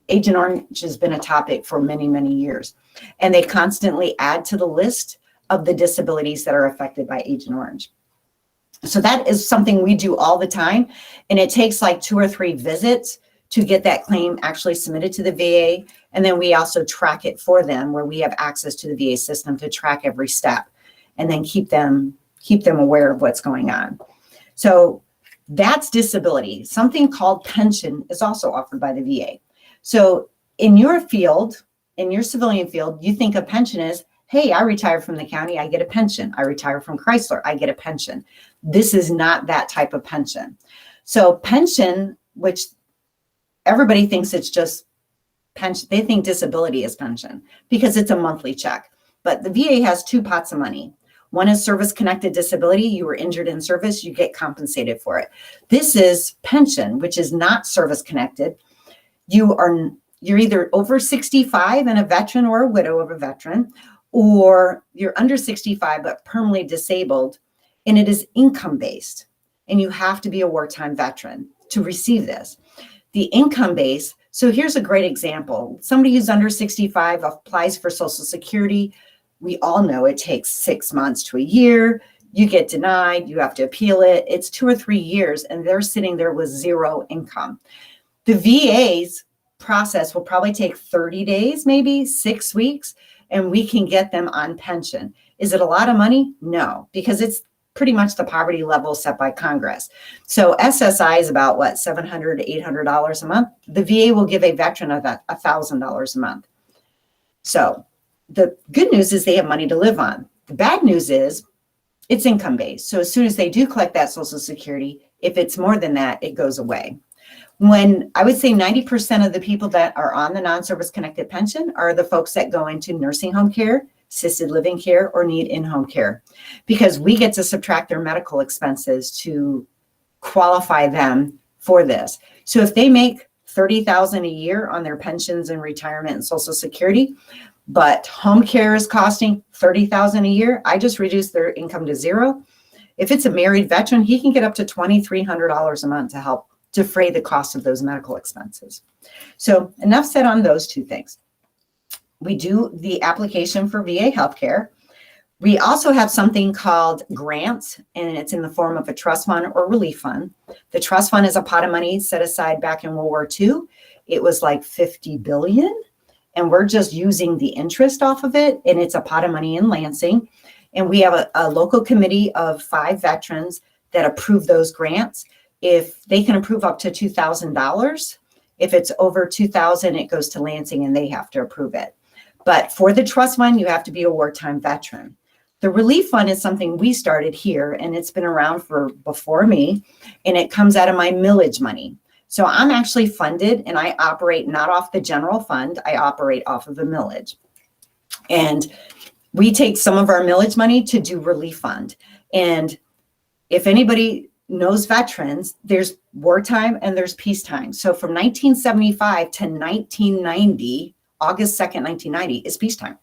Agent Orange has been a topic for many, many years. And they constantly add to the list of the disabilities that are affected by Agent Orange. So that is something we do all the time. And it takes like 2 or 3 visits to get that claim actually submitted to the VA. And then we also track it for them where we have access to the VA system to track every step and then keep them aware of what's going on. So that's disability. Something called pension is also offered by the VA. So in your field, in your civilian field, you think a pension is, hey, I retire from the county, I get a pension. I retire from Chrysler, I get a pension. This is not that type of pension. So pension, which everybody thinks it's just pension, they think disability is pension because it's a monthly check. But the VA has 2 pots of money. One is service-connected disability. You were injured in service, you get compensated for it. This is pension, which is not service-connected. You're either over 65 and a veteran or a widow of a veteran, or you're under 65 but permanently disabled, and it is income-based. And you have to be a wartime veteran to receive this. The income base, so here's a great example. Somebody who's under 65 applies for Social Security. We all know it takes 6 months to a year. You get denied, you have to appeal it. It's 2 or 3 years, and they're sitting there with 0 income. The VA's process will probably take 30 days, maybe 6 weeks, and we can get them on pension. Is it a lot of money? No, because it's pretty much the poverty level set by Congress. So SSI is about what, $700 to $800 a month. The VA will give a veteran of that $1,000 a month. So the good news is they have money to live on. The bad news is it's income based. So as soon as they do collect that Social Security, if it's more than that, it goes away. When I would say 90% of the people that are on the non-service connected pension are the folks that go into nursing home care assisted living care, or need in-home care, because we get to subtract their medical expenses to qualify them for this. So if they make $30,000 a year on their pensions and retirement and Social Security, but home care is costing $30,000 a year, I just reduce their income to zero. If it's a married veteran, he can get up to $2,300 a month to help defray the cost of those medical expenses. So enough said on those two things. We do the application for VA healthcare. We also have something called grants, and it's in the form of a trust fund or relief fund. The trust fund is a pot of money set aside back in World War II. It was like $50 billion, and we're just using the interest off of it, and it's a pot of money in Lansing. And we have a local committee of 5 veterans that approve those grants. If they can approve up to $2,000, if it's over $2,000, it goes to Lansing and they have to approve it. But for the trust fund, you have to be a wartime veteran. The relief fund is something we started here, and it's been around for before me, and it comes out of my millage money. So I'm actually funded, and I operate not off the general fund, I operate off of the millage. And we take some of our millage money to do relief fund. And if anybody knows veterans, there's wartime and there's peacetime. So from 1975 to 1990, August 2nd, 1990 is peacetime.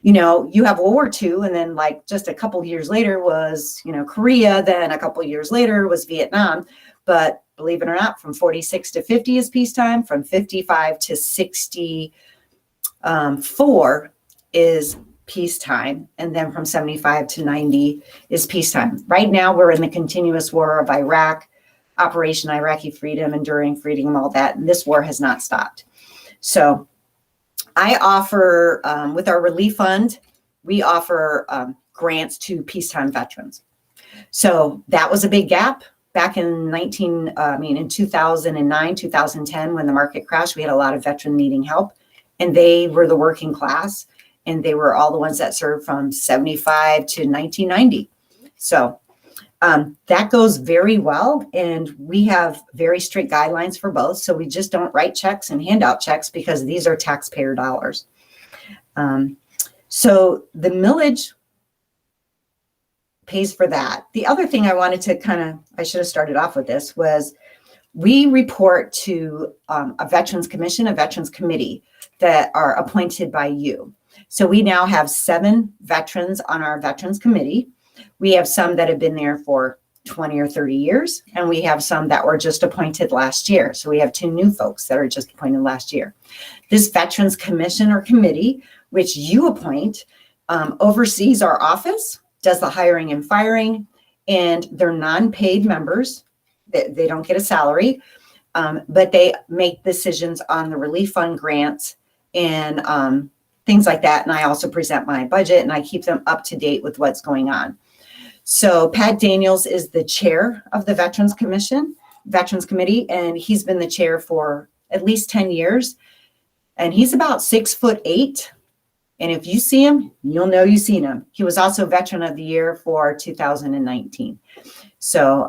You know, you have World War II, and then like just a couple years later was, you know, Korea, then a couple years later was Vietnam. But believe it or not, from 46 to 50 is peacetime, from 55 to 64 is peacetime, and then from 75 to 90 is peacetime. Right now, we're in the continuous war of Iraq, Operation Iraqi Freedom, Enduring Freedom, all that, and this war has not stopped. So I offer, with our relief fund, we offer grants to peacetime veterans. So that was a big gap. Back in 2009, 2010, when the market crashed, we had a lot of veterans needing help, and they were the working class, and they were all the ones that served from 75 to 1990. So that goes very well, and we have very strict guidelines for both. So we just don't write checks and hand out checks because these are taxpayer dollars. So the millage pays for that. The other thing I wanted to I should have started off with this, was we report to a Veterans Commission, a Veterans Committee that are appointed by you. So we now have 7 veterans on our Veterans Committee. We have some that have been there for 20 or 30 years, and we have some that were just appointed last year. So we have 2 new folks that are just appointed last year. This Veterans Commission or committee, which you appoint, oversees our office, does the hiring and firing, and they're non-paid members. They don't get a salary, but they make decisions on the relief fund grants and things like that. And I also present my budget, and I keep them up to date with what's going on. So Pat Daniels is the chair of the Veterans Committee, and he's been the chair for at least 10 years. And he's about 6'8". And if you see him, you'll know you've seen him. He was also Veteran of the Year for 2019. So,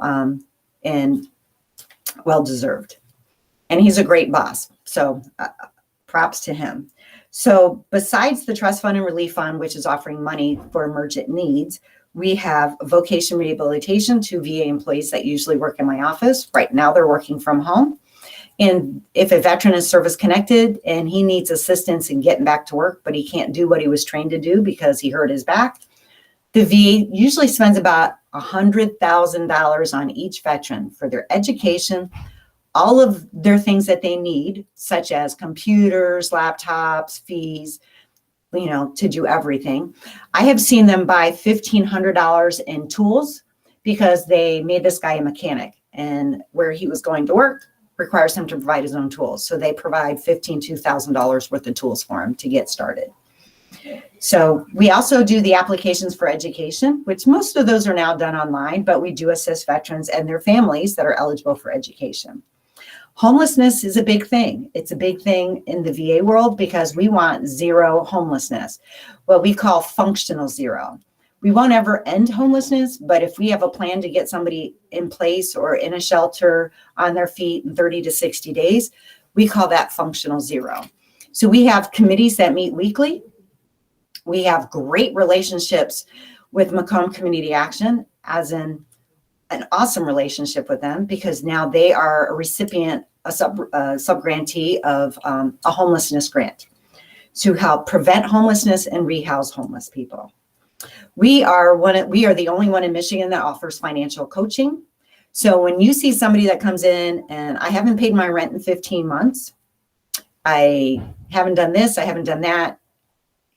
and well-deserved. And he's a great boss. So props to him. So besides the trust fund and relief fund, which is offering money for emergent needs, we have vocational rehabilitation to VA employees that usually work in my office. Right now they're working from home. And if a veteran is service connected and he needs assistance in getting back to work, but he can't do what he was trained to do because he hurt his back, the VA usually spends about $100,000 on each veteran for their education, all of their things that they need, such as computers, laptops, fees, you know, to do everything. I have seen them buy $1,500 in tools because they made this guy a mechanic, and where he was going to work requires him to provide his own tools. So they provide $2,000 worth of tools for him to get started. So we also do the applications for education, which most of those are now done online, but we do assist veterans and their families that are eligible for education. Homelessness is a big thing. It's a big thing in the VA world because we want zero homelessness, what we call functional zero. We won't ever end homelessness, but if we have a plan to get somebody in place or in a shelter on their feet in 30 to 60 days, we call that functional zero. So we have committees that meet weekly. We have great relationships with Macomb Community Action, as in an awesome relationship with them, because now they are a recipient, a subgrantee of a homelessness grant to help prevent homelessness and rehouse homeless people. We are the only one in Michigan that offers financial coaching. So when you see somebody that comes in and I haven't paid my rent in 15 months, I haven't done this, I haven't done that,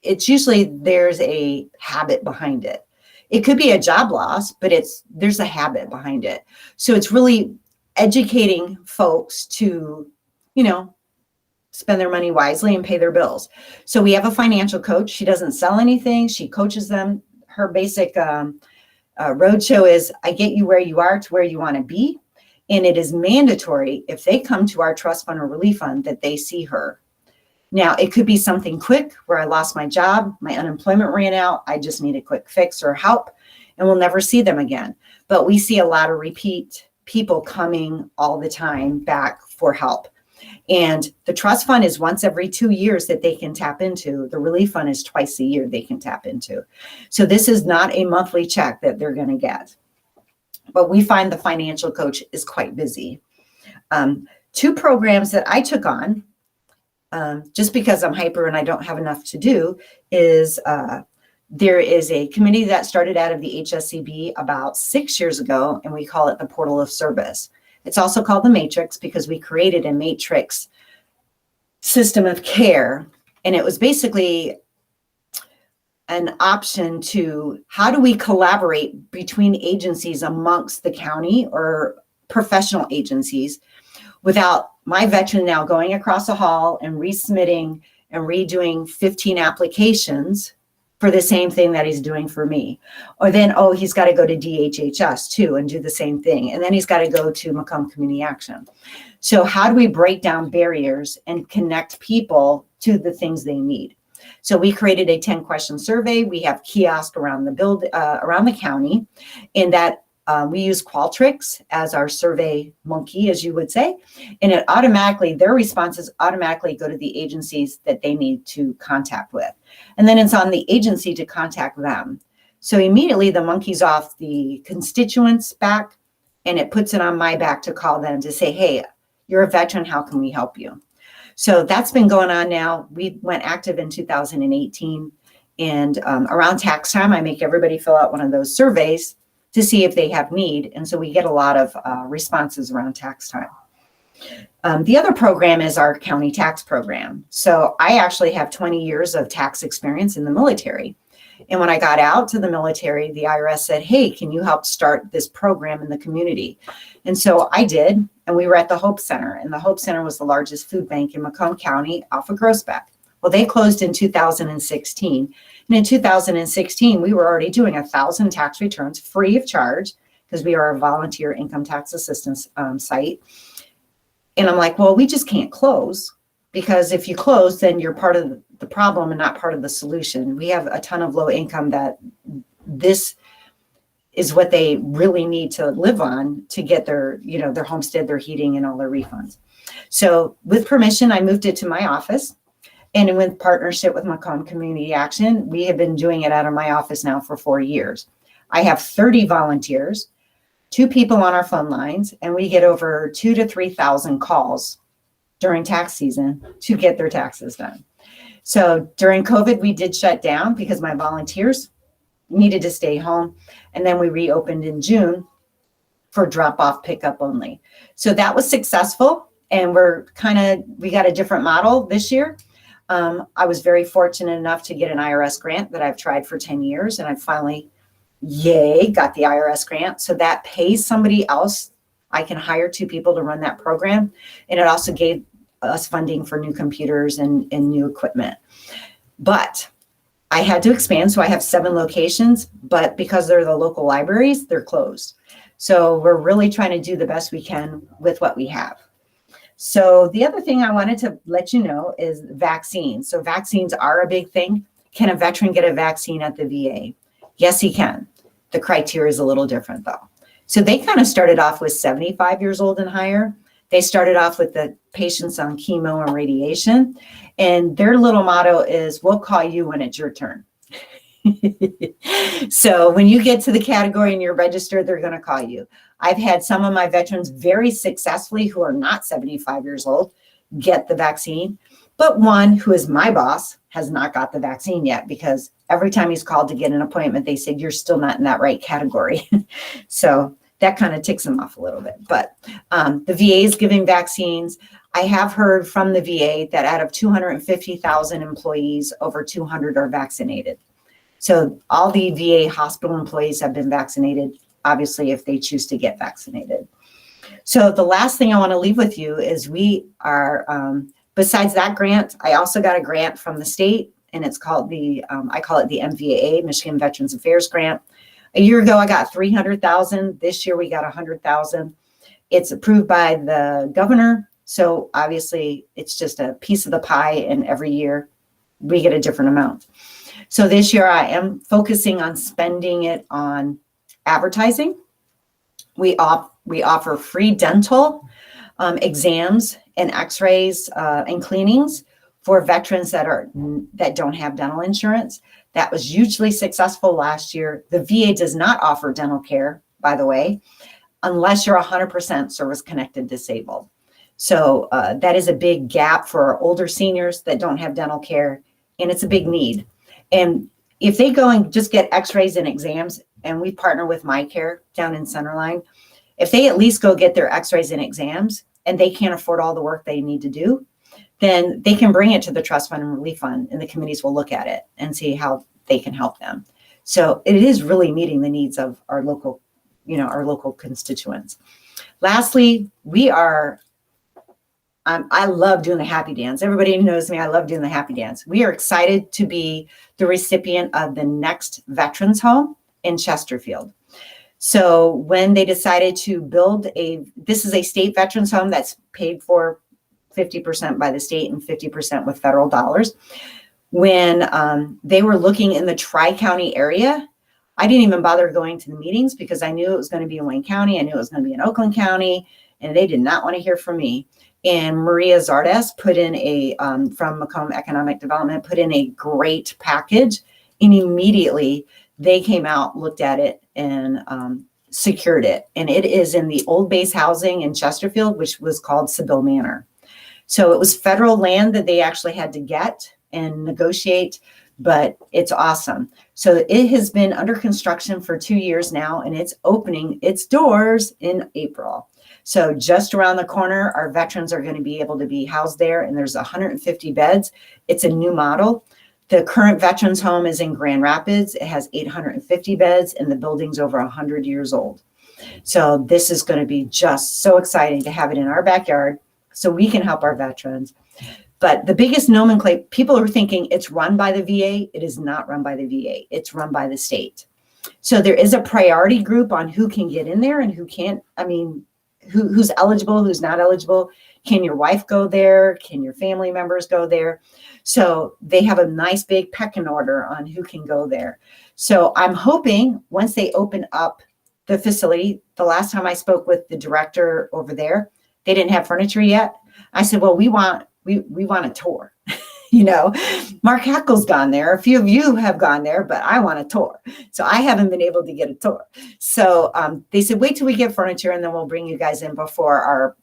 it's usually there's a habit behind it. It could be a job loss, but there's a habit behind it. So it's really educating folks to, spend their money wisely and pay their bills. So we have a financial coach. She doesn't sell anything. She coaches them. Her basic roadshow is, I get you where you are to where you want to be. And it is mandatory if they come to our trust fund or relief fund that they see her. Now, it could be something quick where I lost my job, my unemployment ran out, I just need a quick fix or help, and we'll never see them again. But we see a lot of repeat people coming all the time back for help. And the trust fund is once every 2 years that they can tap into. The relief fund is twice a year they can tap into. So this is not a monthly check that they're going to get. But we find the financial coach is quite busy. 2 programs that I took on, just because I'm hyper and I don't have enough to do, is there is a committee that started out of the HSCB about 6 years ago, and we call it the Portal of Service. It's also called the Matrix because we created a matrix system of care. And it was basically an option to how do we collaborate between agencies amongst the county or professional agencies without my veteran now going across the hall and resubmitting and redoing 15 applications for the same thing that he's doing for me. Or then, he's got to go to DHHS too and do the same thing. And then he's got to go to Macomb Community Action. So how do we break down barriers and connect people to the things they need? So we created a 10-question survey. We have kiosks around the county, in that we use Qualtrics as our survey monkey, as you would say, and their responses automatically go to the agencies that they need to contact with. And then it's on the agency to contact them. So immediately the monkey's off the constituents' back, and it puts it on my back to call them to say, hey, you're a veteran, how can we help you? So that's been going on now. We went active in 2018, and around tax time, I make everybody fill out one of those surveys to see if they have need. And so we get a lot of responses around tax time. The other program is our county tax program. So I actually have 20 years of tax experience in the military. And when I got out to the military, the IRS said, hey, can you help start this program in the community? And so I did, and we were at the Hope Center. And the Hope Center was the largest food bank in Macomb County off of Groesbeck. Well, they closed in 2016. And in 2016, we were already doing 1,000 tax returns free of charge because we are a volunteer income tax assistance site. And I'm like, well, we just can't close, because if you close, then you're part of the problem and not part of the solution. We have a ton of low income that this is what they really need to live on to get their homestead, their heating, and all their refunds. So with permission, I moved it to my office. And with partnership with Macomb Community Action, we have been doing it out of my office now for 4 years. I have 30 volunteers, 2 people on our phone lines, and we get over 2,000 to 3,000 calls during tax season to get their taxes done. So during COVID, we did shut down because my volunteers needed to stay home. And then we reopened in June for drop-off pickup only. So that was successful. And we got a different model this year. I was very fortunate enough to get an Irs Grant that I've tried for 10 years. And I finally, got the Irs Grant. So that pays somebody else. I can hire 2 people to run that program. And it also gave us funding for new computers and new equipment. But I had to expand. So I have 7 locations, but because they're the local libraries, they're closed. So we're really trying to do the best we can with what we have. So the other thing I wanted to let you know is vaccines. So vaccines are a big thing. Can a veteran get a vaccine at the VA? Yes, he can. The criteria is a little different though. So they kind of started off with 75 years old and higher. They started off with the patients on chemo and radiation. And their little motto is, we'll call you when it's your turn. So when you get to the category and you're registered, they're going to call you. I've had some of my veterans very successfully who are not 75 years old get the vaccine, but one who is my boss has not got the vaccine yet because every time he's called to get an appointment, they said, you're still not in that right category. So that kind of ticks him off a little bit. But the VA is giving vaccines. I have heard from the VA that out of 250,000 employees, over 200 are vaccinated. So all the VA hospital employees have been vaccinated, obviously, if they choose to get vaccinated. So the last thing I want to leave with you is we are, besides that grant, I also got a grant from the state, and it's called the, I call it the MVAA, Michigan Veterans Affairs Grant. A year ago, I got 300,000. This year, we got 100,000. It's approved by the governor. So obviously, it's just a piece of the pie, and every year we get a different amount. So this year, I am focusing on spending it on advertising. We offer free dental exams and x-rays and cleanings for veterans that don't have dental insurance. That was hugely successful last year. The VA does not offer dental care, by the way, unless you're 100% service-connected disabled. So that is a big gap for our older seniors that don't have dental care, and it's a big need. And if they go and just get x-rays and exams, and we partner with MyCare down in Centerline, if they at least go get their x-rays and exams and they can't afford all the work they need to do, then they can bring it to the trust fund and relief fund, and the committees will look at it and see how they can help them. So it is really meeting the needs of our local, our local constituents. Lastly, we are, I love doing the happy dance. Everybody who knows me, I love doing the happy dance. We are excited to be the recipient of the next veterans home in Chesterfield. So when they decided to build this is a state veterans home that's paid for 50% by the state and 50% with federal dollars. When they were looking in the Tri-County area, I didn't even bother going to the meetings because I knew it was going to be in Wayne County. I knew it was going to be in Oakland County, and they did not want to hear from me. And Maria Zardes put in from Macomb Economic Development, put in a great package, and immediately they came out, looked at it, and secured it. And it is in the old base housing in Chesterfield, which was called Sibyl Manor. So it was federal land that they actually had to get and negotiate, but it's awesome. So it has been under construction for 2 years now, and it's opening its doors in April. So just around the corner, our veterans are going to be able to be housed there, and there's 150 beds. It's a new model. The current veterans home is in Grand Rapids. It has 850 beds, and the building's over 100 years old. So this is going to be just so exciting to have it in our backyard so we can help our veterans. But the biggest nomenclature, people are thinking it's run by the VA. It is not run by the VA. It's run by the state. So there is a priority group on who can get in there and who can't. I mean, who's eligible, who's not eligible. Can your wife go there? Can your family members go there? So they have a nice big pecking order on who can go there. So I'm hoping once they open up the facility, the last time I spoke with the director over there, they didn't have furniture yet. I said, well, we want a tour. Mark Hackle's gone there. A few of you have gone there, but I want a tour. So I haven't been able to get a tour. So they said, wait till we get furniture and then we'll bring you guys in before our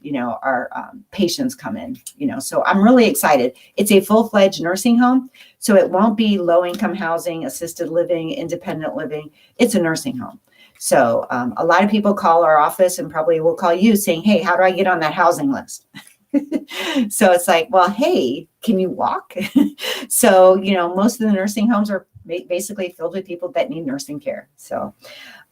patients come in, So I'm really excited. It's a full-fledged nursing home. So it won't be low-income housing, assisted living, independent living. It's a nursing home. So a lot of people call our office and probably will call you saying, hey, how do I get on that housing list? So it's like, well, hey, can you walk? So, most of the nursing homes are basically filled with people that need nursing care. So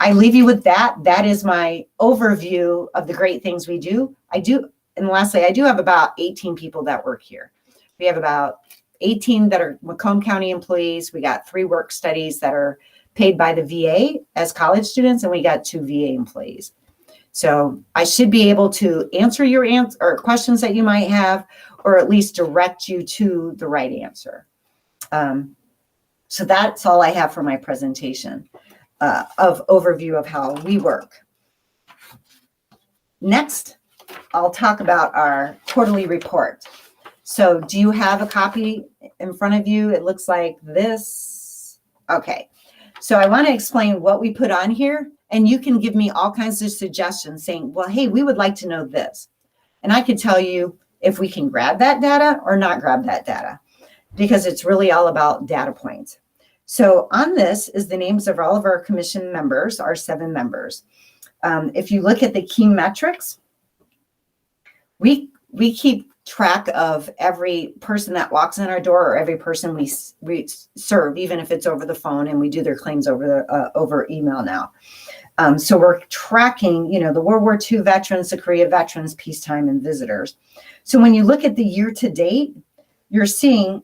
I leave you with that. That is my overview of the great things we do. And lastly, I do have about 18 people that work here. We have about 18 that are Macomb County employees. We got 3 work studies that are paid by the VA as college students, and we got 2 VA employees. So I should be able to answer your or questions that you might have, or at least direct you to the right answer. So that's all I have for my presentation of overview of how we work. Next, I'll talk about our quarterly report. So do you have a copy in front of you? It looks like this. Okay. So I want to explain what we put on here, and you can give me all kinds of suggestions saying, well, hey, we would like to know this. And I could tell you if we can grab that data or not grab that data, because it's really all about data points. So on this is the names of all of our commission members, our 7 members. If you look at the key metrics, we keep track of every person that walks in our door or every person we serve, even if it's over the phone, and we do their claims over email now. So we're tracking, the World War II veterans, the Korea veterans, peacetime, and visitors. So when you look at the year to date, you're seeing,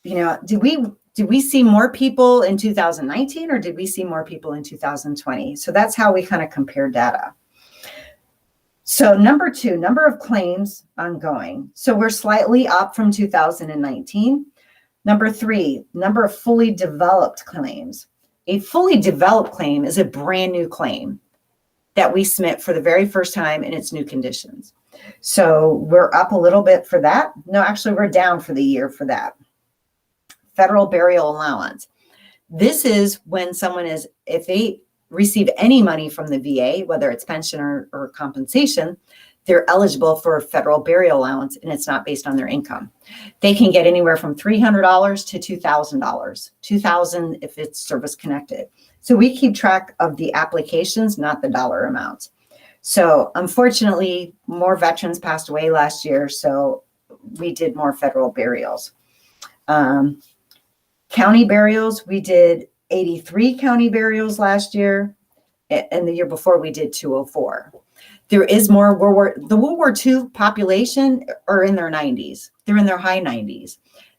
did we see more people in 2019 or did we see more people in 2020? So that's how we kind of compare data. So number 2, number of claims ongoing. So we're slightly up from 2019. Number 3, number of fully developed claims. A fully developed claim is a brand new claim that we submit for the very first time in its new conditions. So we're up a little bit for that. No, actually we're down for the year for that. Federal burial allowance. This is when someone if they receive any money from the VA, whether it's pension or compensation, they're eligible for federal burial allowance, and it's not based on their income. They can get anywhere from $300 to $2,000, $2,000 if it's service connected. So we keep track of the applications, not the dollar amounts. So unfortunately, more veterans passed away last year, so we did more federal burials. County burials, we did 83 county burials last year, and the year before we did 204. There is more the World War II population are in their 90s. They're in their high 90s.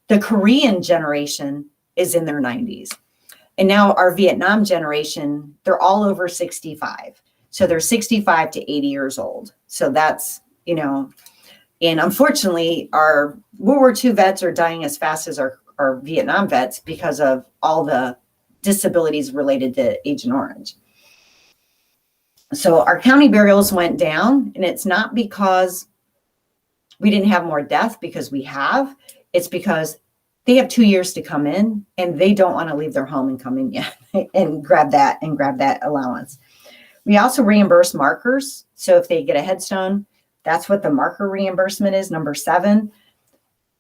The Korean generation is in their 90s. And now our Vietnam generation, they're all over 65. So they're 65 to 80 years old. So that's, and unfortunately, our World War II vets are dying as fast as our Vietnam vets because of all the disabilities related to Agent Orange. So our county burials went down, and it's not because we didn't have more death, because we have. It's because they have 2 years to come in, and they don't want to leave their home and come in yet and grab that allowance. We also reimburse markers. So if they get a headstone, that's what the marker reimbursement is, number 7.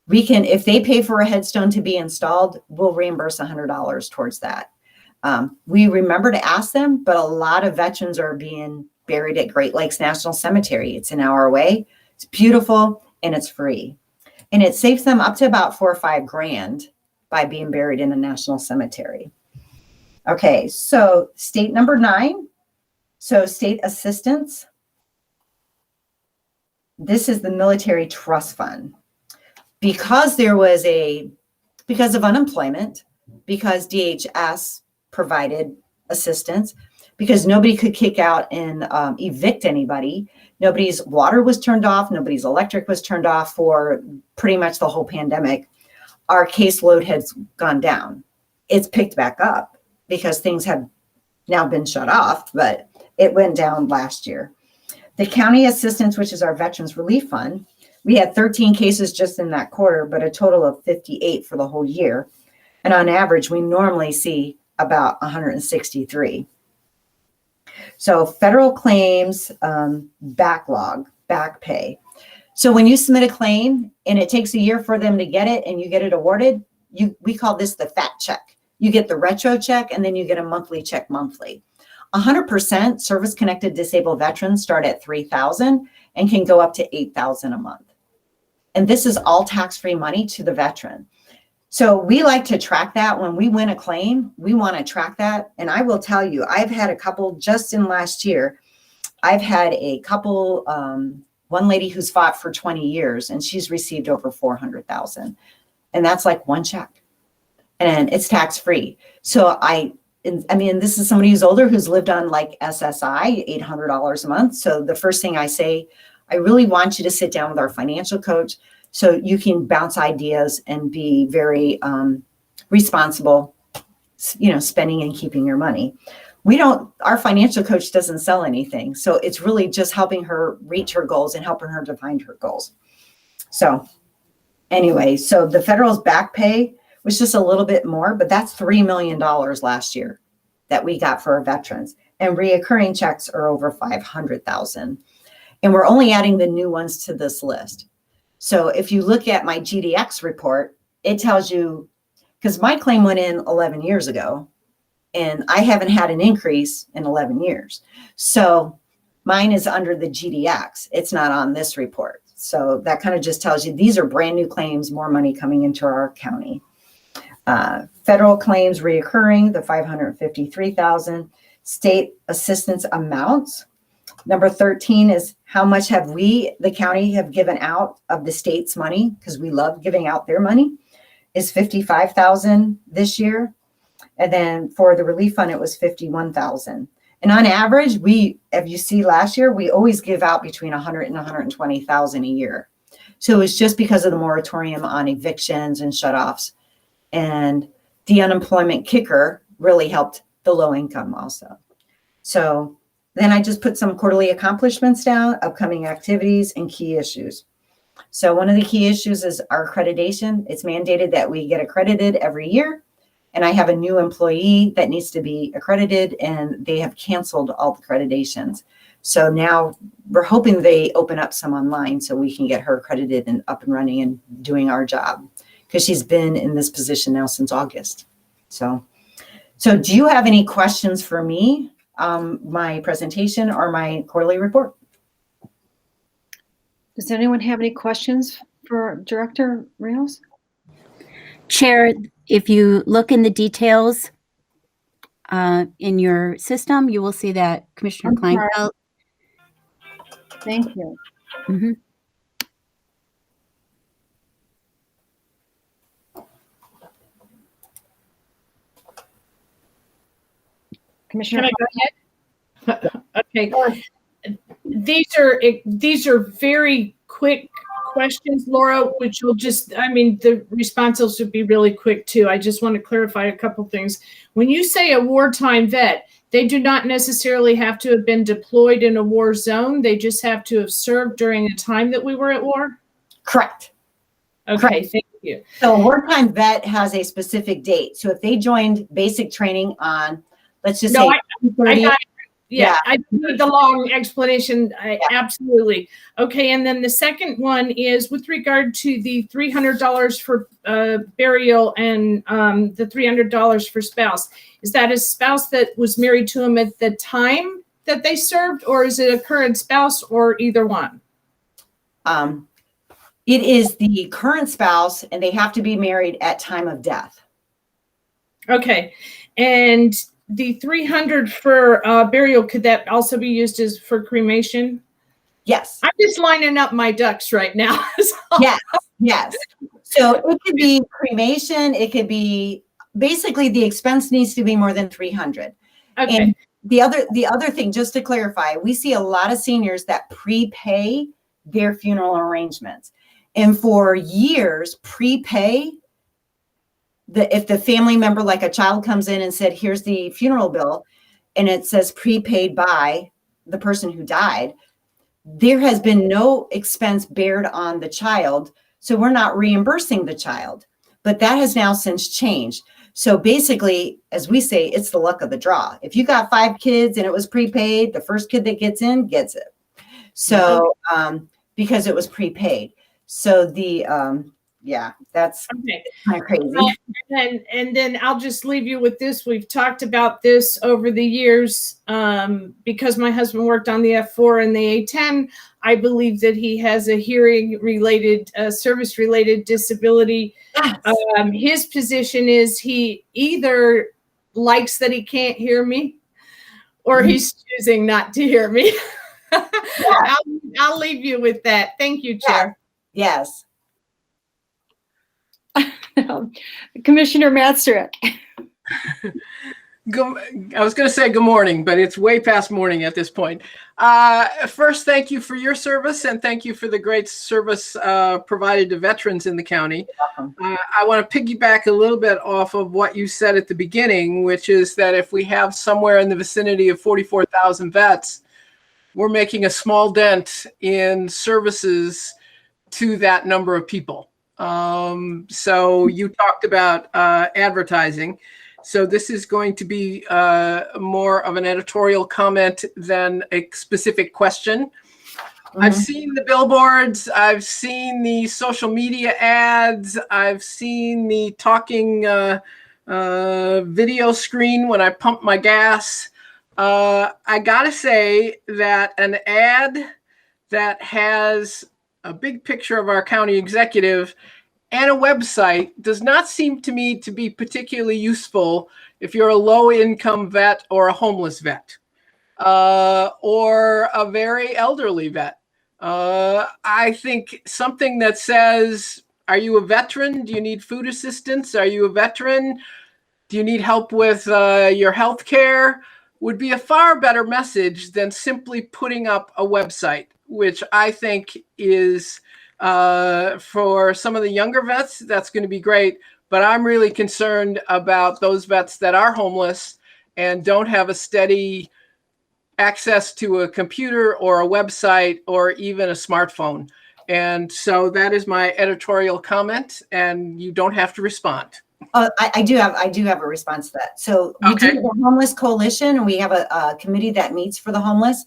We can, if they pay for a headstone to be installed, we'll reimburse $100 towards that. We remember to ask them, but a lot of veterans are being buried at Great Lakes National Cemetery. It's an hour away. It's beautiful and it's free. And it saves them up to about $4 or $5 grand by being buried in a national cemetery. Okay, so state number 9. So state assistance. This is the Military Trust Fund. Because of unemployment, because DHS provided assistance, because nobody could kick out and evict anybody. Nobody's water was turned off. Nobody's electric was turned off for pretty much the whole pandemic. Our caseload has gone down. It's picked back up because things have now been shut off, but it went down last year. The county assistance, which is our Veterans Relief Fund, we had 13 cases just in that quarter, but a total of 58 for the whole year. And on average, we normally see about 163. So federal claims, backlog, back pay. So when you submit a claim and it takes a year for them to get it and you get it awarded, we call this the fat check. You get the retro check and then you get a monthly check monthly. 100% service-connected disabled veterans start at $3,000 and can go up to $8,000 a month. And this is all tax-free money to the veteran. So we like to track that. When we win a claim, we want to track that. And I will tell you, I've had a couple just in last year. I've had a couple, one lady who's fought for 20 years and she's received over $400,000. And that's like one check. And it's tax-free. So I mean, this is somebody who's older, who's lived on like SSI, $800 a month. So the first thing I say, I really want you to sit down with our financial coach so you can bounce ideas and be very responsible, spending and keeping your money. Our financial coach doesn't sell anything. So it's really just helping her reach her goals and helping her to find her goals. So anyway, so the federal's back pay, was just a little bit more, but that's $3 million last year that we got for our veterans. And reoccurring checks are over 500,000. And we're only adding the new ones to this list. So if you look at my GDX report, it tells you, because my claim went in 11 years ago, and I haven't had an increase in 11 years. So mine is under the GDX. It's not on this report. So that kind of just tells you these are brand new claims, more money coming into our county. Federal claims reoccurring, the 553,000. State assistance amounts. Number 13 is how much have we, the county, have given out of the state's money, because we love giving out their money, is 55,000 this year. And then for the relief fund, it was 51,000. And on average, we, if you see last year, we always give out between 100 and 120,000 a year. So it's just because of the moratorium on evictions and shutoffs. And the unemployment kicker really helped the low income also. So then I just put some quarterly accomplishments down, upcoming activities, and key issues. So one of the key issues is our accreditation. It's mandated that we get accredited every year. And I have a new employee that needs to be accredited, and they have canceled all the accreditations. So now we're hoping they open up some online so we can get her accredited and up and running and doing our job, because she's been in this position now since August. So do you have any questions for me, my presentation or my quarterly report?
Does anyone have any questions for Director Rios?
Chair, if you look in the details in your system, you will see that Commissioner Kleinfeld.
Thank you.
Mhm.
Commissioner.
Can I go ahead? Okay. These are very quick questions, Laura, which will just, I mean, the responses would be really quick too. I just want to clarify a couple things. When you say a wartime vet, they do not necessarily have to have been deployed in a war zone. They just have to have served during the time that we were at war?
Correct.
Okay,
Correct.
thank you.
So a wartime vet has a specific date. So if they joined basic training on, let's just say,
I got it. Yeah, I need the long explanation. Absolutely. Okay, and then the second one is with regard to the $300 for burial and the $300 for spouse. Is that a spouse that was married to him at the time that they served, or is it a current spouse, or either one?
It is the current spouse, and they have to be married at time of death.
Okay, and the $300 for burial, could that also be used as for cremation?
Yes.
I'm just lining up my ducks right now. So.
Yes. So it could be cremation. It could be, basically the expense needs to be more than $300.
Okay.
And the other thing, just to clarify, we see a lot of seniors that prepay their funeral arrangements. And for years, prepay, if the family member, like a child, comes in and said, here's the funeral bill, and it says prepaid by the person who died, there has been no expense bared on the child. So we're not reimbursing the child. But that has now since changed. So basically, as we say, it's the luck of the draw. If you got 5 kids and it was prepaid, the first kid that gets in gets it. So because it was prepaid. So that's
okay.
Kind of crazy.
And then I'll just leave you with this. We've talked about this over the years because my husband worked on the F4 and the A10. I believe that he has a hearing-related, service-related disability.
Yes.
His position is he either likes that he can't hear me or he's choosing not to hear me.
Yeah.
I'll leave you with that. Thank you, Chair.
Yes.
Commissioner Matsterek.
I was going to say good morning, but it's way past morning at this point. First, thank you for your service, and thank you for the great service provided to veterans in the county. I want to piggyback a little bit off of what you said at the beginning, which is that if we have somewhere in the vicinity of 44,000 vets, we're making a small dent in services to that number of people. So you talked about advertising. So this is going to be more of an editorial comment than a specific question. I've seen the billboards. I've seen the social media ads. I've seen the talking video screen when I pump my gas. I gotta say that an ad that has a big picture of our county executive and a website does not seem to me to be particularly useful if you're a low-income vet or a homeless vet or a very elderly vet. I think something that says, are you a veteran? Do you need food assistance? Are you a veteran? Do you need help with your health care? Would be a far better message than simply putting up a website, which I think is for some of the younger vets, that's going to be great. But I'm really concerned about those vets that are homeless and don't have a steady access to a computer or a website or even a smartphone. And so that is my editorial comment, and you don't have to respond.
I do have a response to that. So we do the Homeless Coalition, and we have a committee that meets for the homeless.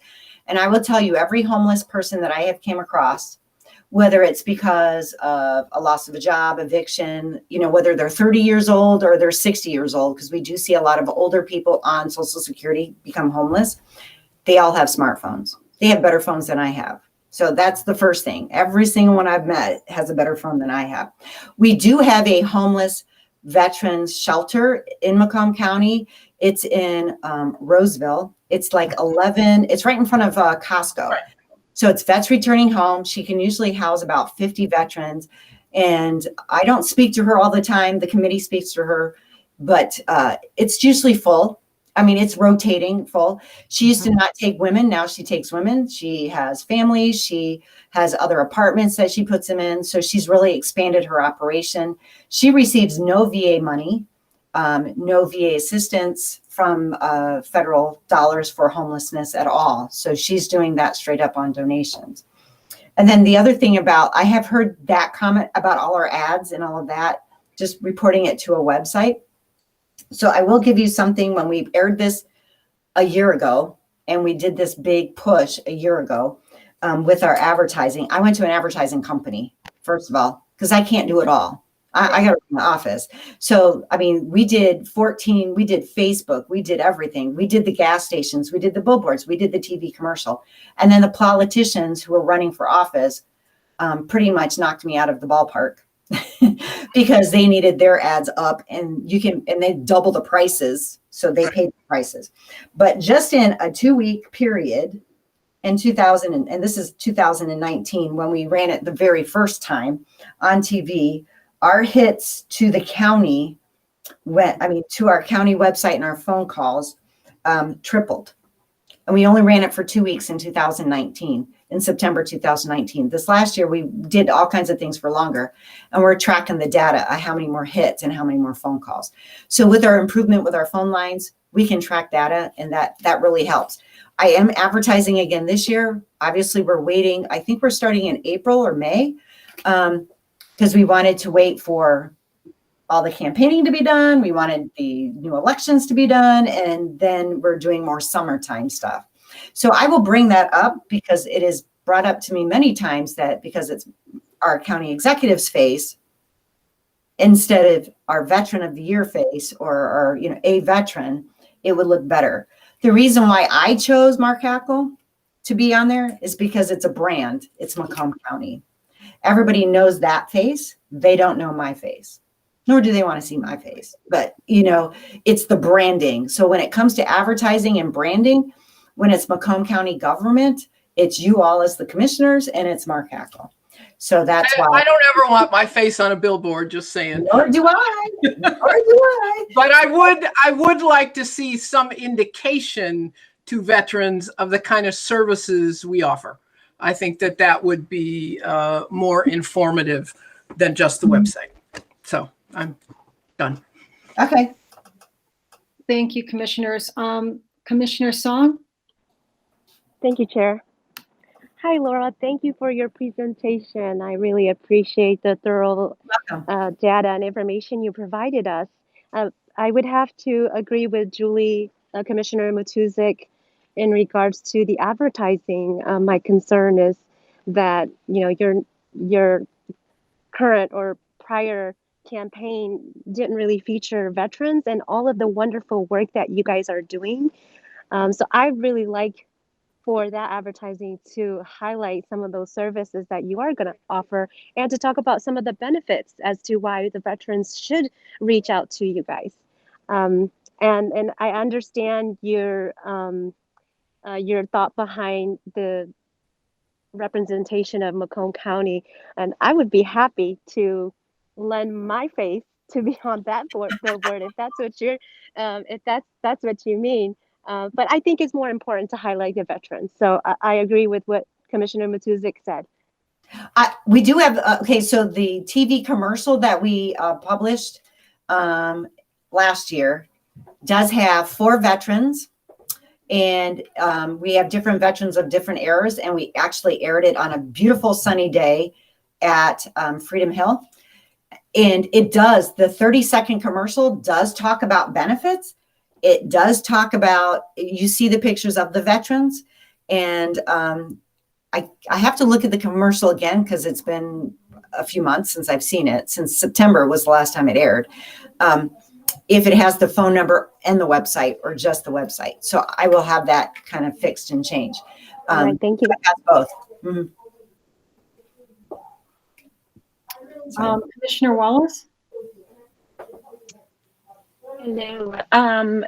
And I will tell you, every homeless person that I have came across, whether it's because of a loss of a job, eviction, whether they're 30 years old or they're 60 years old, because we do see a lot of older people on Social Security become homeless. They all have smartphones. They have better phones than I have. So that's the first thing. Every single one I've met has a better phone than I have. We do have a homeless veterans shelter in Macomb County. It's in Roseville. It's like 11, it's right in front of Costco. Right. So it's vets returning home. She can usually house about 50 veterans. And I don't speak to her all the time. The committee speaks to her, but it's usually full. I mean, it's rotating full. She used to not take women. Now she takes women. She has families. She has other apartments that she puts them in. So she's really expanded her operation. She receives no VA money, no VA assistance from federal dollars for homelessness at all. So she's doing that straight up on donations. And then the other thing I have heard that comment about all our ads and all of that, just reporting it to a website. So I will give you something. When we aired this a year ago, and we did this big push a year ago with our advertising, I went to an advertising company, first of all, because I can't do it all. I got to run the office. So, I mean, we did Facebook, we did everything. We did the gas stations, we did the billboards, we did the TV commercial. And then the politicians who were running for office pretty much knocked me out of the ballpark. Because they needed their ads up, and they double the prices. So they paid the prices. But just in a 2-week period in 2000, and this is 2019, when we ran it the very first time on TV, our hits to the county to our county website and our phone calls tripled. And we only ran it for 2 weeks in 2019. In September 2019. This last year, we did all kinds of things for longer, and we're tracking the data of how many more hits and how many more phone calls. So with our improvement with our phone lines, we can track data, and that really helps. I am advertising again this year. Obviously, we're waiting. I think we're starting in April or May because we wanted to wait for all the campaigning to be done. We wanted the new elections to be done, and then we're doing more summertime stuff. So I will bring that up because it is brought up to me many times that because it's our county executive's face instead of our veteran of the year face or a veteran, it would look better. The reason why I chose Mark Hackle to be on there is because it's a brand. It's Macomb County. Everybody knows that face. They don't know my face, nor do they want to see my face. But, it's the branding. So when it comes to advertising and branding, when it's Macomb County government, it's you all as the commissioners, and it's Mark Hackle. So that's why
I don't ever want my face on a billboard, just saying.
Nor do I.
But I would like to see some indication to veterans of the kind of services we offer. I think that would be more informative than just the website. So I'm done.
Okay.
Thank you, commissioners. Commissioner Song?
Thank you, Chair. Hi, Laura. Thank you for your presentation. I really appreciate the thorough data and information you provided us. I would have to agree with Julie, Commissioner Matuzik, in regards to the advertising. My concern is that your current or prior campaign didn't really feature veterans and all of the wonderful work that you guys are doing. So I really like for that advertising to highlight some of those services that you are going to offer and to talk about some of the benefits as to why the veterans should reach out to you guys. And I understand your thought behind the representation of Macomb County, and I would be happy to lend my face to be on that billboard if that's what you're if that's what you mean. But I think it's more important to highlight the veterans. So I agree with what Commissioner Matuzik said.
We do have, okay, so the TV commercial that we published last year does have 4 veterans, and we have different veterans of different eras, and we actually aired it on a beautiful sunny day at Freedom Hill. And it does, the 30-second commercial does talk about benefits. It does talk about, you see the pictures of the veterans, and I have to look at the commercial again because it's been a few months since I've seen it. Since September was the last time it aired. If it has the phone number and the website or just the website. So I will have that kind of fixed and changed.
All right, thank you.
I got both. Mm-hmm.
Commissioner Wallace?
Hello.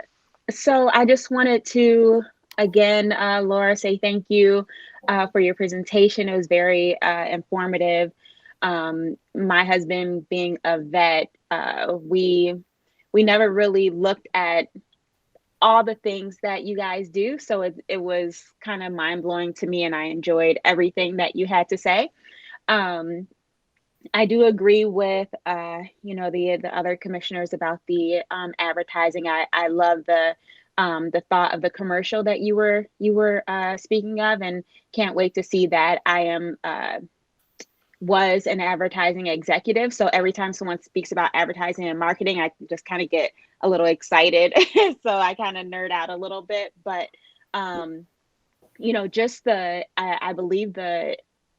So I just wanted to, again, Laura, say thank you for your presentation. It was very informative. My husband being a vet, we never really looked at all the things that you guys do. So it was kind of mind-blowing to me, and I enjoyed everything that you had to say. I do agree with the other commissioners about the advertising. I love the thought of the commercial that you were speaking of, and can't wait to see that. I was an advertising executive, so every time someone speaks about advertising and marketing, I just kind of get a little excited. So I kind of nerd out a little bit, but just I believe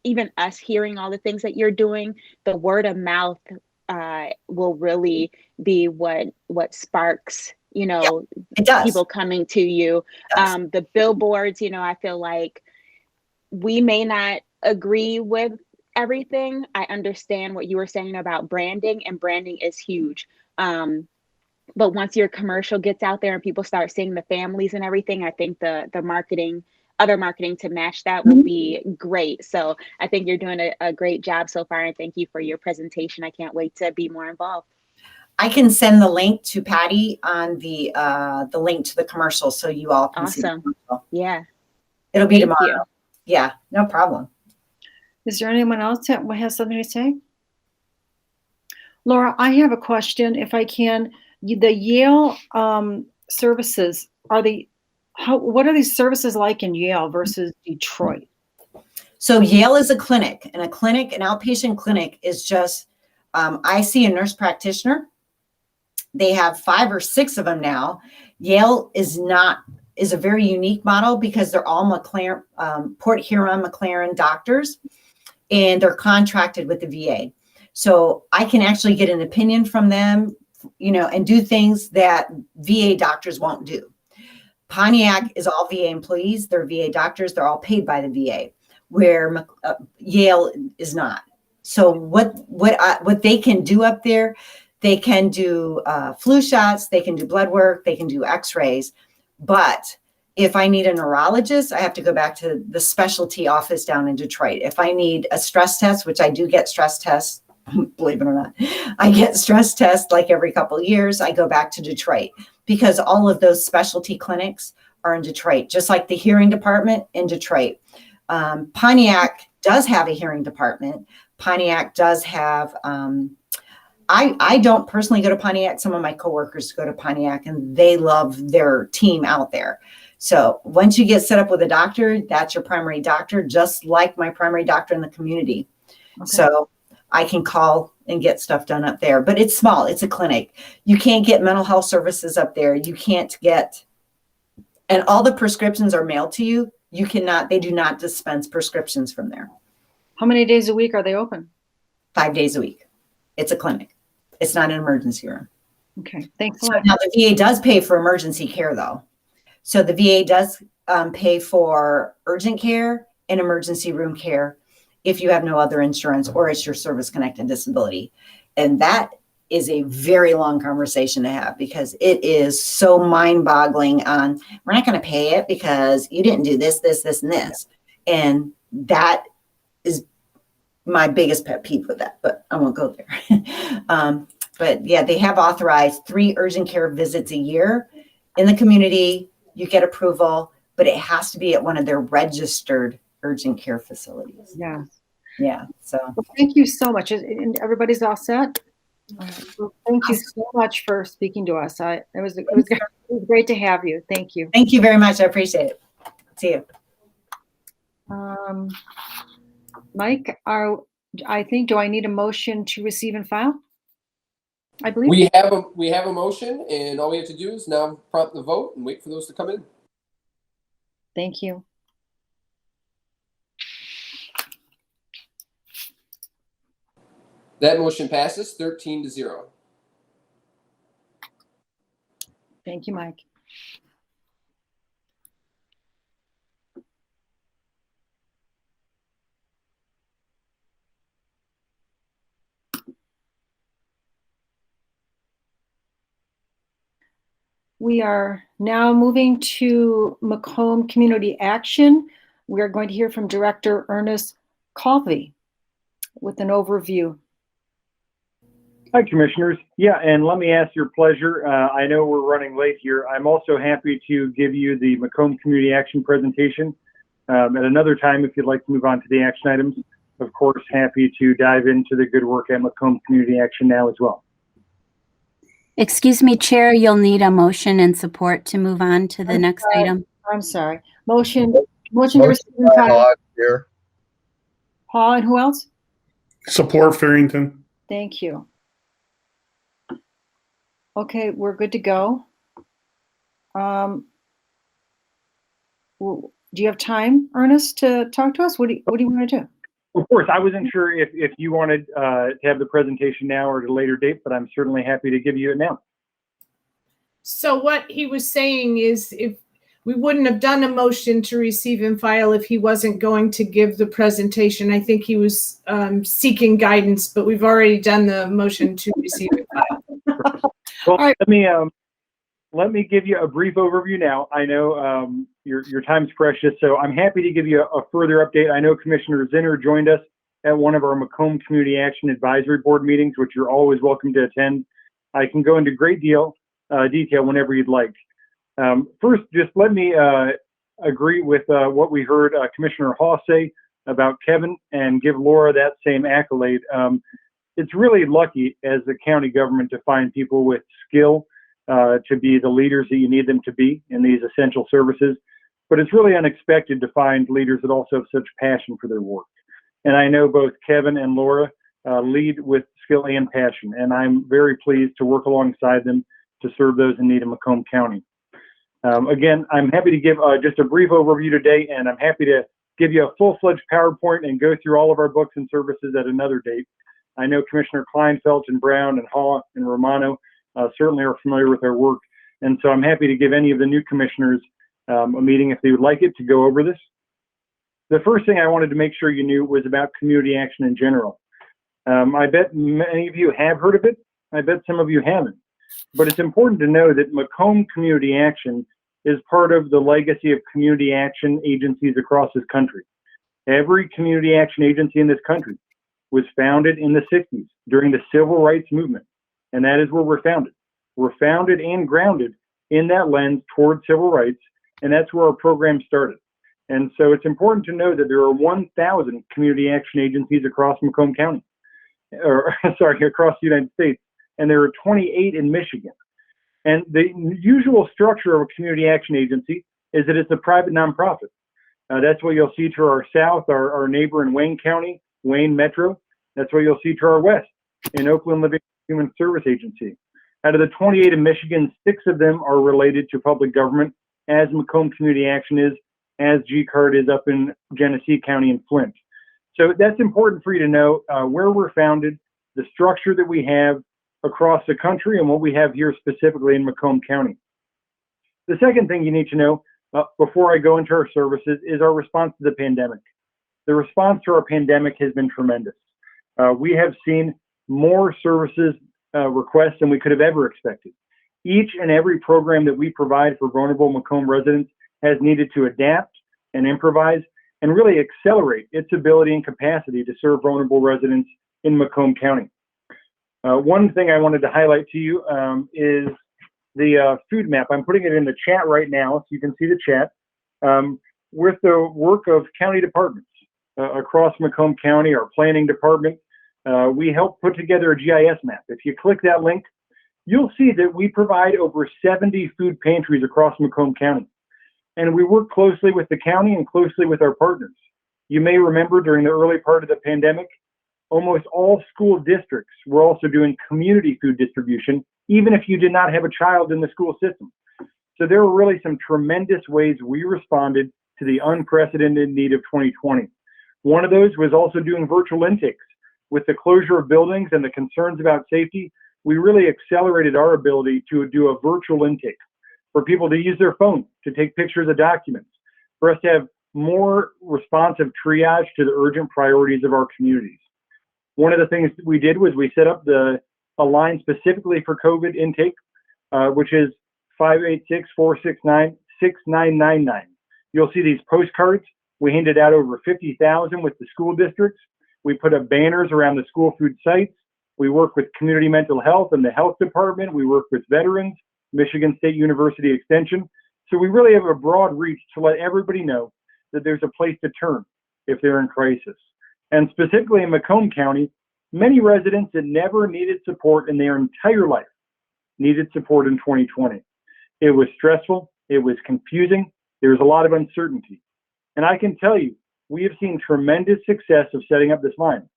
even us hearing all the things that you're doing, the word of mouth will really be what sparks, people coming to you. The billboards, I feel like we may not agree with everything. I understand what you were saying about branding, and branding is huge. But once your commercial gets out there and people start seeing the families and everything, I think the other marketing to match that will be great. So I think you're doing a great job so far, and thank you for your presentation. I can't wait to be more involved.
I can send the link to Patty on the link to the commercial so you all can see the commercial.
Yeah.
It'll be tomorrow. Yeah, no problem.
Is there anyone else that has something to say? Laura, I have a question, if I can. The Yale services, what are these services like in Yale versus Detroit?
So Yale is a clinic, and an outpatient clinic is just, I see a nurse practitioner. They have 5 or 6 of them now. Yale is a very unique model because they're all McLaren, Port Huron, McLaren doctors, and they're contracted with the VA. So I can actually get an opinion from them, and do things that VA doctors won't do. Pontiac is all VA employees. They're VA doctors. They're all paid by the VA, where Yale is not. So what they can do up there, they can do flu shots, they can do blood work, they can do x-rays. But if I need a neurologist, I have to go back to the specialty office down in Detroit. If I need a stress test, which I do get stress tests, believe it or not, I get stress tests like every couple of years, I go back to Detroit because all of those specialty clinics are in Detroit, just like the hearing department in Detroit. Pontiac does have a hearing department. Pontiac does have, I don't personally go to Pontiac. Some of my coworkers go to Pontiac and they love their team out there. So once you get set up with a doctor, that's your primary doctor, just like my primary doctor in the community.
Okay.
So I can call and get stuff done up there, but it's small. It's a clinic. You can't get mental health services up there. You can't get, and all the prescriptions are mailed to you. You cannot, they do not dispense prescriptions from there.
How many days a week are they open?
5 days a week. It's a clinic. It's not an emergency room.
Okay, thanks a
So
lot.
now the VA does pay for emergency care though. So the VA does pay for urgent care and emergency room care if you have no other insurance or it's your service-connected disability. And that is a very long conversation to have because it is so mind-boggling on, we're not going to pay it because you didn't do this, this, this, and this. And that is my biggest pet peeve with that, but I won't go there. But yeah, they have authorized 3 urgent care visits a year in the community. You get approval, but it has to be at one of their registered urgent care facilities.
Yeah.
Yeah. So
well, thank you so much. And everybody's all set. Well, thank you so much for speaking to us. It was great to have you. Thank you.
Thank you very much. I appreciate it. See you.
Mike, I think, do I need a motion to receive and file? I believe
we have a motion, and all we have to do is now prompt the vote and wait for those to come in.
Thank you.
That motion passes 13-0.
Thank you, Mike. We are now moving to Macomb Community Action. We are going to hear from Director Ernest Colvey with an overview.
Hi, Commissioners. Yeah, and let me ask your pleasure. I know we're running late here. I'm also happy to give you the Macomb Community Action presentation at another time if you'd like to move on to the action items. Of course, happy to dive into the good work at Macomb Community Action now as well.
Excuse me, Chair, you'll need a motion and support to move on to the next item.
I'm sorry. Motion to receive and file. Paul, and who else?
Support Farrington.
Thank you. Okay, we're good to go. Well, do you have time, Ernest, to talk to us? What do you want to do?
Of course, I wasn't sure if you wanted to have the presentation now or at a later date, but I'm certainly happy to give you it now.
So what he was saying is if we wouldn't have done a motion to receive and file if he wasn't going to give the presentation. I think he was seeking guidance, but we've already done the motion to receive and file.
Well, right. Let me give you a brief overview now. I know your time's precious, so I'm happy to give you a further update. I know Commissioner Zinner joined us at one of our Macomb Community Action Advisory Board meetings, which you're always welcome to attend. I can go into great detail whenever you'd like. First, just let me agree with what we heard Commissioner Haw say about Kevin and give Laura that same accolade. It's really lucky as the county government to find people with skill to be the leaders that you need them to be in these essential services. But it's really unexpected to find leaders that also have such passion for their work. And I know both Kevin and Laura lead with skill and passion, and I'm very pleased to work alongside them to serve those in need in Macomb County. Again, I'm happy to give just a brief overview today, and I'm happy to give you a full-fledged PowerPoint and go through all of our books and services at another date. I know Commissioner Kleinfeld and Brown and Haw and Romano certainly are familiar with our work, and so I'm happy to give any of the new commissioners a meeting if they would like it to go over this. The first thing I wanted to make sure you knew was about community action in general. I bet many of you have heard of it. I bet some of you haven't. But it's important to know that Macomb Community Action is part of the legacy of community action agencies across this country. Every community action agency in this country was founded in the 60s during the Civil Rights Movement. And that is where we're founded. We're founded and grounded in that lens toward civil rights. And that's where our program started. And so it's important to know that there are 1,000 community action agencies across Macomb County, or sorry, across the United States. And there are 28 in Michigan. And the usual structure of a community action agency is that it's a private nonprofit. That's what you'll see to our south, our neighbor in Wayne County, Wayne Metro. That's what you'll see to our west in Oakland Living Human Service Agency. Out of the 28 in Michigan, 6 of them are related to public government, as Macomb Community Action is, as G-Card is up in Genesee County and Flint. So that's important for you to know where we're founded, the structure that we have across the country, and what we have here specifically in Macomb County. The second thing you need to know before I go into our services is our response to the pandemic. The response to our pandemic has been tremendous. We have seen more services requests than we could have ever expected. Each and every program that we provide for vulnerable Macomb residents has needed to adapt and improvise and really accelerate its ability and capacity to serve vulnerable residents in Macomb County. One thing I wanted to highlight to you is the food map. I'm putting it in the chat right now so you can see the chat. With the work of county departments across Macomb County, our planning department, we help put together a GIS map. If you click that link, you'll see that we provide over 70 food pantries across Macomb County. And we work closely with the county and closely with our partners. You may remember during the early part of the pandemic, almost all school districts were also doing community food distribution, even if you did not have a child in the school system. So there were really some tremendous ways we responded to the unprecedented need of 2020. One of those was also doing virtual intakes. With the closure of buildings and the concerns about safety, we really accelerated our ability to do a virtual intake for people to use their phone to take pictures of documents, for us to have more responsive triage to the urgent priorities of our communities. One of the things that we did was we set up a line specifically for COVID intake, which is 586-469-6999. You'll see these postcards. We handed out over 50,000 with the school districts. We put up banners around the school food sites. We work with community mental health and the health department. We work with veterans, Michigan State University Extension. So we really have a broad reach to let everybody know that there's a place to turn if they're in crisis. And specifically in Macomb County, many residents that never needed support in their entire life needed support in 2020. It was stressful. It was confusing. There was a lot of uncertainty. And I can tell you, we have seen tremendous success of setting up this line.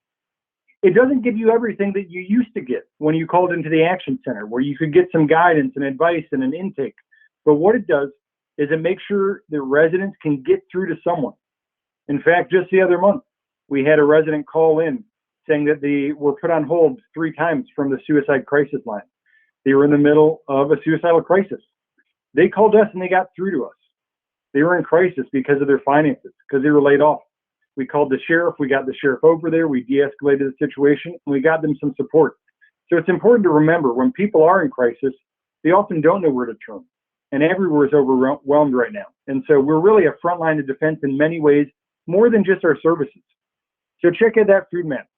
It doesn't give you everything that you used to get when you called into the Action Center, where you could get some guidance and advice and an intake. But what it does is it makes sure that residents can get through to someone. In fact, just the other month, we had a resident call in saying that they were put on hold 3 times from the suicide crisis line. They were in the middle of a suicidal crisis. They called us and they got through to us. They were in crisis because of their finances, because they were laid off. We called the sheriff. We got the sheriff over there. We de-escalated the situation, and we got them some support. So it's important to remember when people are in crisis, they often don't know where to turn, and everywhere is overwhelmed right now. And so we're really a front line of defense in many ways, more than just our services. So check out that food map.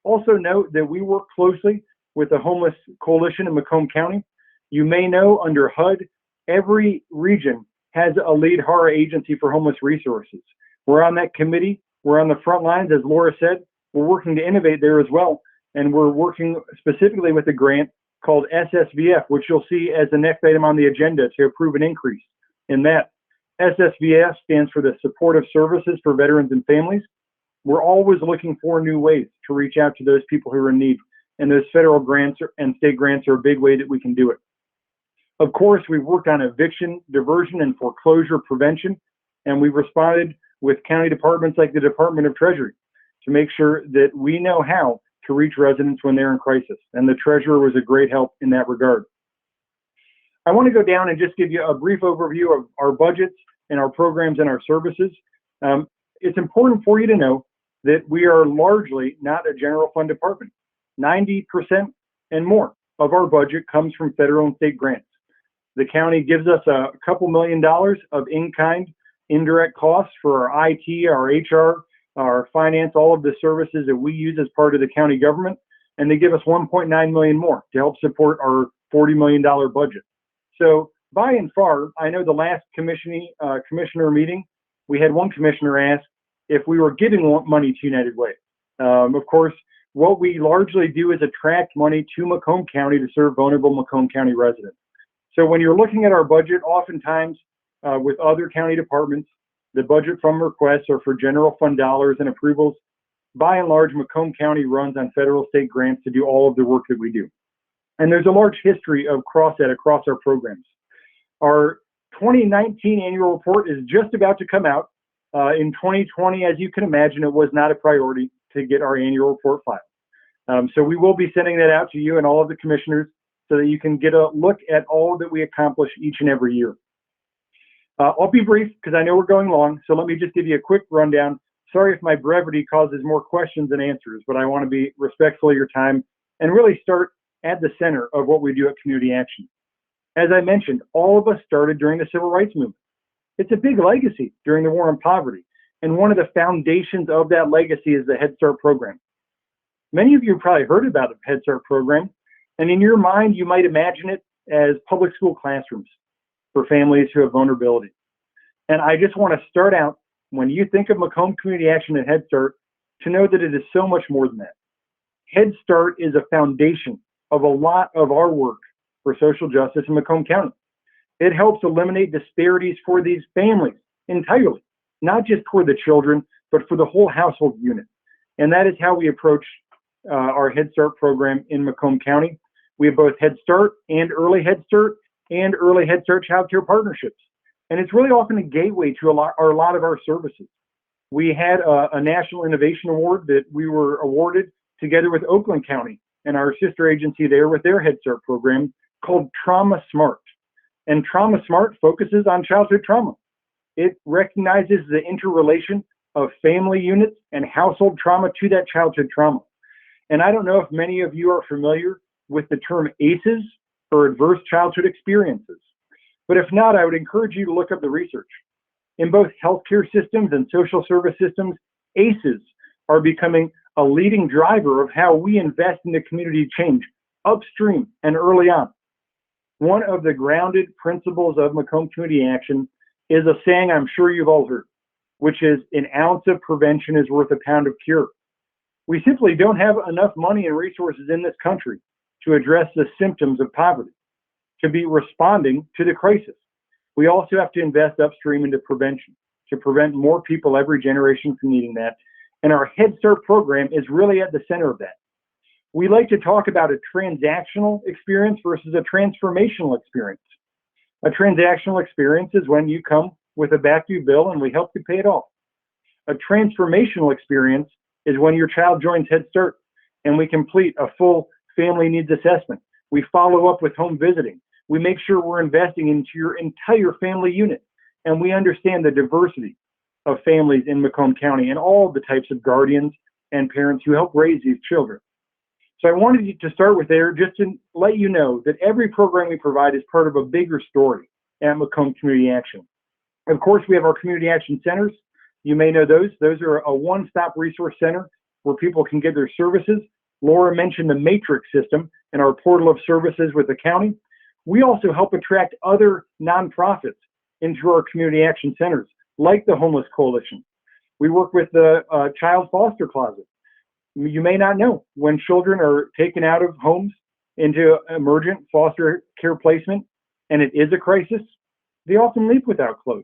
Also note that we work closely with the Homeless Coalition in Macomb County. You may know under HUD, every region has a lead HARA agency for homeless resources. We're on that committee. We're on the front lines, as Laura said. We're working to innovate there as well. And we're working specifically with a grant called SSVF, which you'll see as the next item on the agenda to approve an increase in that. SSVF stands for the Supportive Services for Veterans and Families. We're always looking for new ways to reach out to those people who are in need. And those federal grants and state grants are a big way that we can do it. Of course, we've worked on eviction, diversion, and foreclosure prevention, and we've responded with county departments like the Department of Treasury to make sure that we know how to reach residents when they're in crisis. And the treasurer was a great help in that regard. I want to go down and just give you a brief overview of our budgets and our programs and our services. It's important for you to know that we are largely not a general fund department. 90% and more of our budget comes from federal and state grants. The county gives us a couple $1 million of in-kind indirect costs for our IT, our HR, our finance, all of the services that we use as part of the county government. And they give us $1.9 million more to help support our $40 million budget. So by and far, I know the last commissioner meeting, we had one commissioner ask if we were giving money to United Way. Of course, what we largely do is attract money to Macomb County to serve vulnerable Macomb County residents. So when you're looking at our budget, oftentimes with other county departments. The budget from requests are for general fund dollars and approvals. By and large, Macomb County runs on federal state grants to do all of the work that we do. And there's a large history of that across our programs. Our 2019 annual report is just about to come out. In 2020, as you can imagine, it was not a priority to get our annual report filed. So we will be sending that out to you and all of the commissioners so that you can get a look at all that we accomplish each and every year. I'll be brief because I know we're going long, so let me just give you a quick rundown. Sorry if my brevity causes more questions than answers, but I want to be respectful of your time and really start at the center of what we do at Community Action. As I mentioned, all of us started during the Civil Rights Movement. It's a big legacy during the War on Poverty, and one of the foundations of that legacy is the Head Start program. Many of you have probably heard about the Head Start program, and in your mind, you might imagine it as public school classrooms for families who have vulnerability. And I just want to start out, when you think of Macomb Community Action and Head Start, to know that it is so much more than that. Head Start is a foundation of a lot of our work for social justice in Macomb County. It helps eliminate disparities for these families entirely, not just for the children, but for the whole household unit. And that is how we approach our Head Start program in Macomb County. We have both Head Start and Early Head Start and Early Head Start Child Care partnerships. And it's really often a gateway to a lot of our services. We had a National Innovation Award that we were awarded together with Oakland County and our sister agency there with their Head Start program called Trauma Smart. And Trauma Smart focuses on childhood trauma. It recognizes the interrelation of family units and household trauma to that childhood trauma. And I don't know if many of you are familiar with the term ACEs, or Adverse Childhood Experiences. But if not, I would encourage you to look up the research. In both healthcare systems and social service systems, ACEs are becoming a leading driver of how we invest in the community change upstream and early on. One of the grounded principles of Macomb Community Action is a saying I'm sure you've all heard, which is an ounce of prevention is worth a pound of cure. We simply don't have enough money and resources in this country to address the symptoms of poverty, to be responding to the crisis. We also have to invest upstream into prevention to prevent more people every generation from needing that. And our Head Start program is really at the center of that. We like to talk about a transactional experience versus a transformational experience. A transactional experience is when you come with a back due bill and we help you pay it off. A transformational experience is when your child joins Head Start and we complete a full family needs assessment. We follow up with home visiting. We make sure we're investing into your entire family unit, and we understand the diversity of families in Macomb County and all the types of guardians and parents who help raise these children. So I wanted to start with there just to let you know that every program we provide is part of a bigger story at Macomb Community Action. Of course, we have our community action centers. You may know those. Those are a one-stop resource center where people can get their services. Laura mentioned the matrix system and our portal of services with the county. We also help attract other nonprofits into our community action centers, like the Homeless Coalition. We work with the Child Foster Closet. You may not know, when children are taken out of homes into emergent foster care placement, and it is a crisis, they often leave without clothes.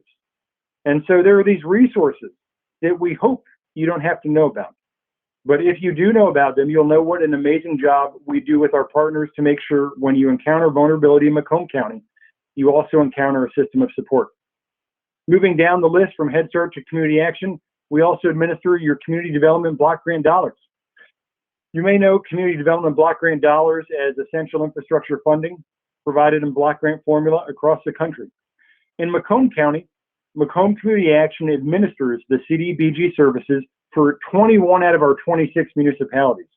And so there are these resources that we hope you don't have to know about. But if you do know about them, you'll know what an amazing job we do with our partners to make sure when you encounter vulnerability in Macomb County, you also encounter a system of support. Moving down the list from Head Start to Community Action, we also administer your Community Development Block Grant dollars. You may know Community Development Block Grant dollars as essential infrastructure funding provided in block grant formula across the country. In Macomb County, Macomb Community Action administers the CDBG services for 21 out of our 26 municipalities.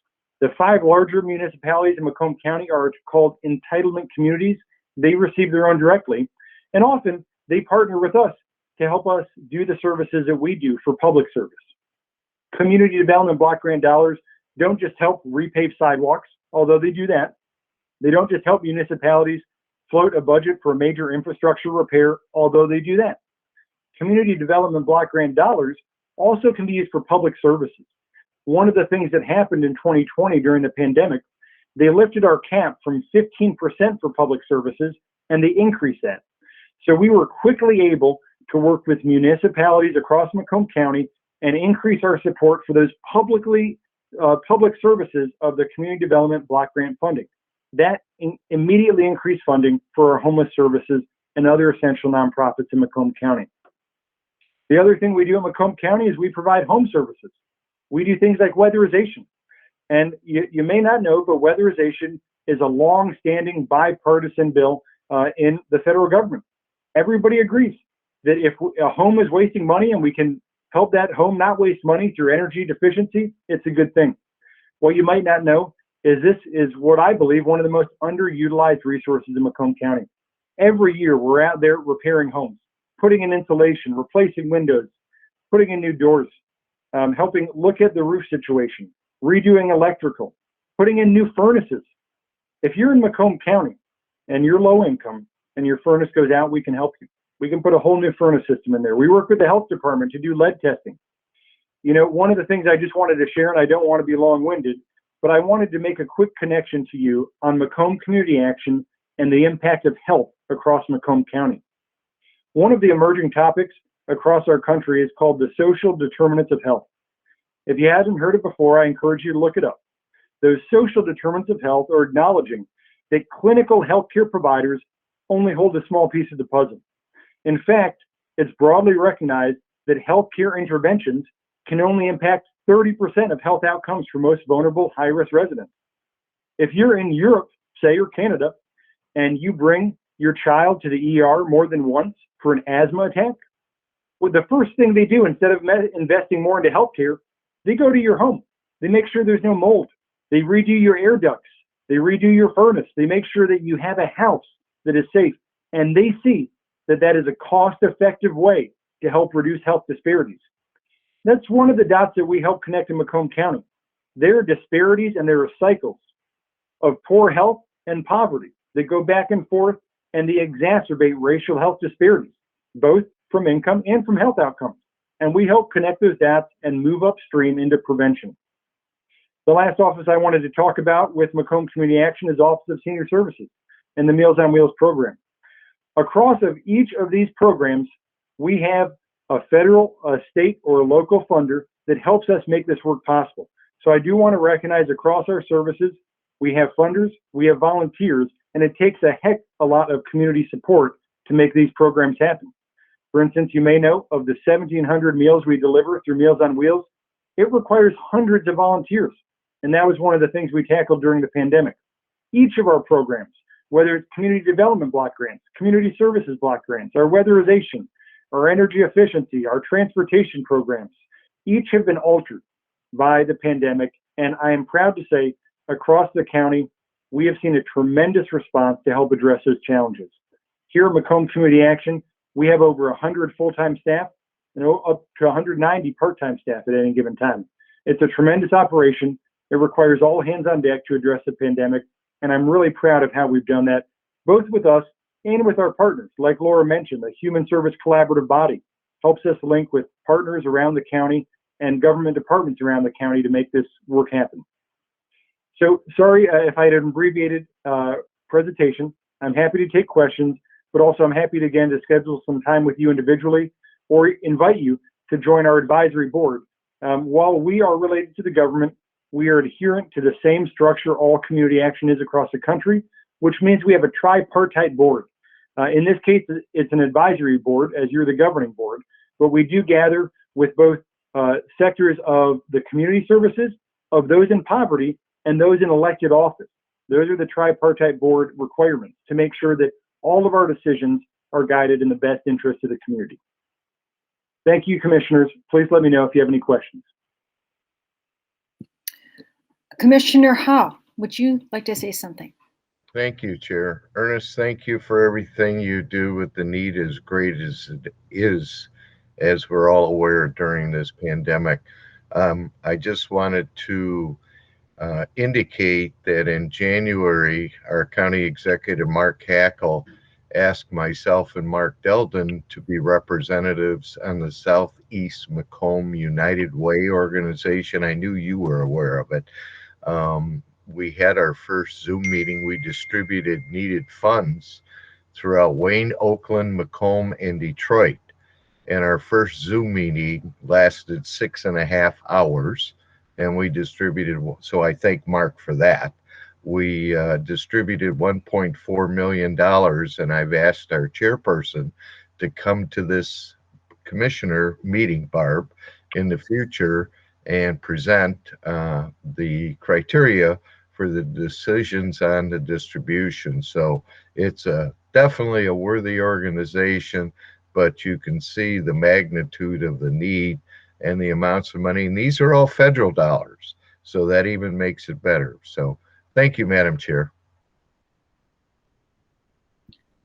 The 5 larger municipalities in Macomb County are called entitlement communities. They receive their own directly, and often they partner with us to help us do the services that we do for public service. Community Development Block Grant dollars don't just help repave sidewalks, although they do that. They don't just help municipalities float a budget for a major infrastructure repair, although they do that. Community Development Block Grant dollars also can be used for public services. One of the things that happened in 2020 during the pandemic, they lifted our cap from 15% for public services, and they increased that. So we were quickly able to work with municipalities across Macomb County and increase our support for those public services of the Community Development Block Grant funding. That immediately increased funding for our homeless services and other essential nonprofits in Macomb County. The other thing we do in Macomb County is we provide home services. We do things like weatherization. And you may not know, but weatherization is a long-standing bipartisan bill in the federal government. Everybody agrees that if a home is wasting money and we can help that home not waste money through energy efficiency, it's a good thing. What you might not know is this is what I believe one of the most underutilized resources in Macomb County. Every year we're out there repairing homes, putting in insulation, replacing windows, putting in new doors, helping look at the roof situation, redoing electrical, putting in new furnaces. If you're in Macomb County and you're low income and your furnace goes out, we can help you. We can put a whole new furnace system in there. We work with the health department to do lead testing. You know, one of the things I just wanted to share, and I don't want to be long-winded, but I wanted to make a quick connection to you on Macomb Community Action and the impact of health across Macomb County. One of the emerging topics across our country is called the social determinants of health. If you haven't heard it before, I encourage you to look it up. Those social determinants of health are acknowledging that clinical healthcare providers only hold a small piece of the puzzle. In fact, it's broadly recognized that healthcare interventions can only impact 30% of health outcomes for most vulnerable high-risk residents. If you're in Europe, say, or Canada, and you bring your child to the ER more than once for an asthma attack, well, the first thing they do, instead of investing more into healthcare, they go to your home. They make sure there's no mold. They redo your air ducts. They redo your furnace. They make sure that you have a house that is safe. And they see that that is a cost-effective way to help reduce health disparities. That's one of the dots that we help connect in Macomb County. There are disparities and there are cycles of poor health and poverty that go back and forth, and they exacerbate racial health disparities, both from income and from health outcomes. And we help connect those dots and move upstream into prevention. The last office I wanted to talk about with Macomb Community Action is Office of Senior Services and the Meals on Wheels program. Across of each of these programs, we have a federal, a state, or a local funder that helps us make this work possible. So I do want to recognize across our services, we have funders, we have volunteers, and it takes a heck a lot of community support to make these programs happen. For instance, you may know of the 1,700 meals we deliver through Meals on Wheels, it requires hundreds of volunteers. And that was one of the things we tackled during the pandemic. Each of our programs, whether it's community development block grants, community services block grants, our weatherization, our energy efficiency, our transportation programs, each have been altered by the pandemic. And I am proud to say across the county, we have seen a tremendous response to help address those challenges. Here at Macomb Community Action, we have over 100 full-time staff and up to 190 part-time staff at any given time. It's a tremendous operation. It requires all hands on deck to address the pandemic. And I'm really proud of how we've done that, both with us and with our partners. Like Laura mentioned, the Human Service Collaborative Body helps us link with partners around the county and government departments around the county to make this work happen. So sorry if I had an abbreviated presentation. I'm happy to take questions, but also I'm happy to, again, to schedule some time with you individually or invite you to join our advisory board. While we are related to the government, we are adherent to the same structure all community action is across the country, which means we have a tripartite board. In this case, it's an advisory board, as you're the governing board, but we do gather with both sectors of the community services, of those in poverty, and those in elected office. Those are the tripartite board requirements to make sure that all of our decisions are guided in the best interest of the community. Thank you, commissioners. Please let me know if you have any questions.
Commissioner Howe, would you like to say something?
Thank you, Chair. Ernest, thank you for everything you do with the need as great as it is, as we're all aware during this pandemic. I just wanted to indicate that in January, our County Executive Mark Hackle asked myself and Mark Delden to be representatives on the Southeast Macomb United Way organization. I knew you were aware of it. We had our first Zoom meeting. We distributed needed funds throughout Wayne, Oakland, Macomb, and Detroit. And our first Zoom meeting lasted 6.5 hours, and we distributed, so I thank Mark for that. We distributed $1.4 million, and I've asked our chairperson to come to this commissioner meeting, Barb, in the future and present the criteria for the decisions on the distribution. So it's definitely a worthy organization, but you can see the magnitude of the need and the amounts of money. And these are all federal dollars, so that even makes it better. So thank you, Madam Chair.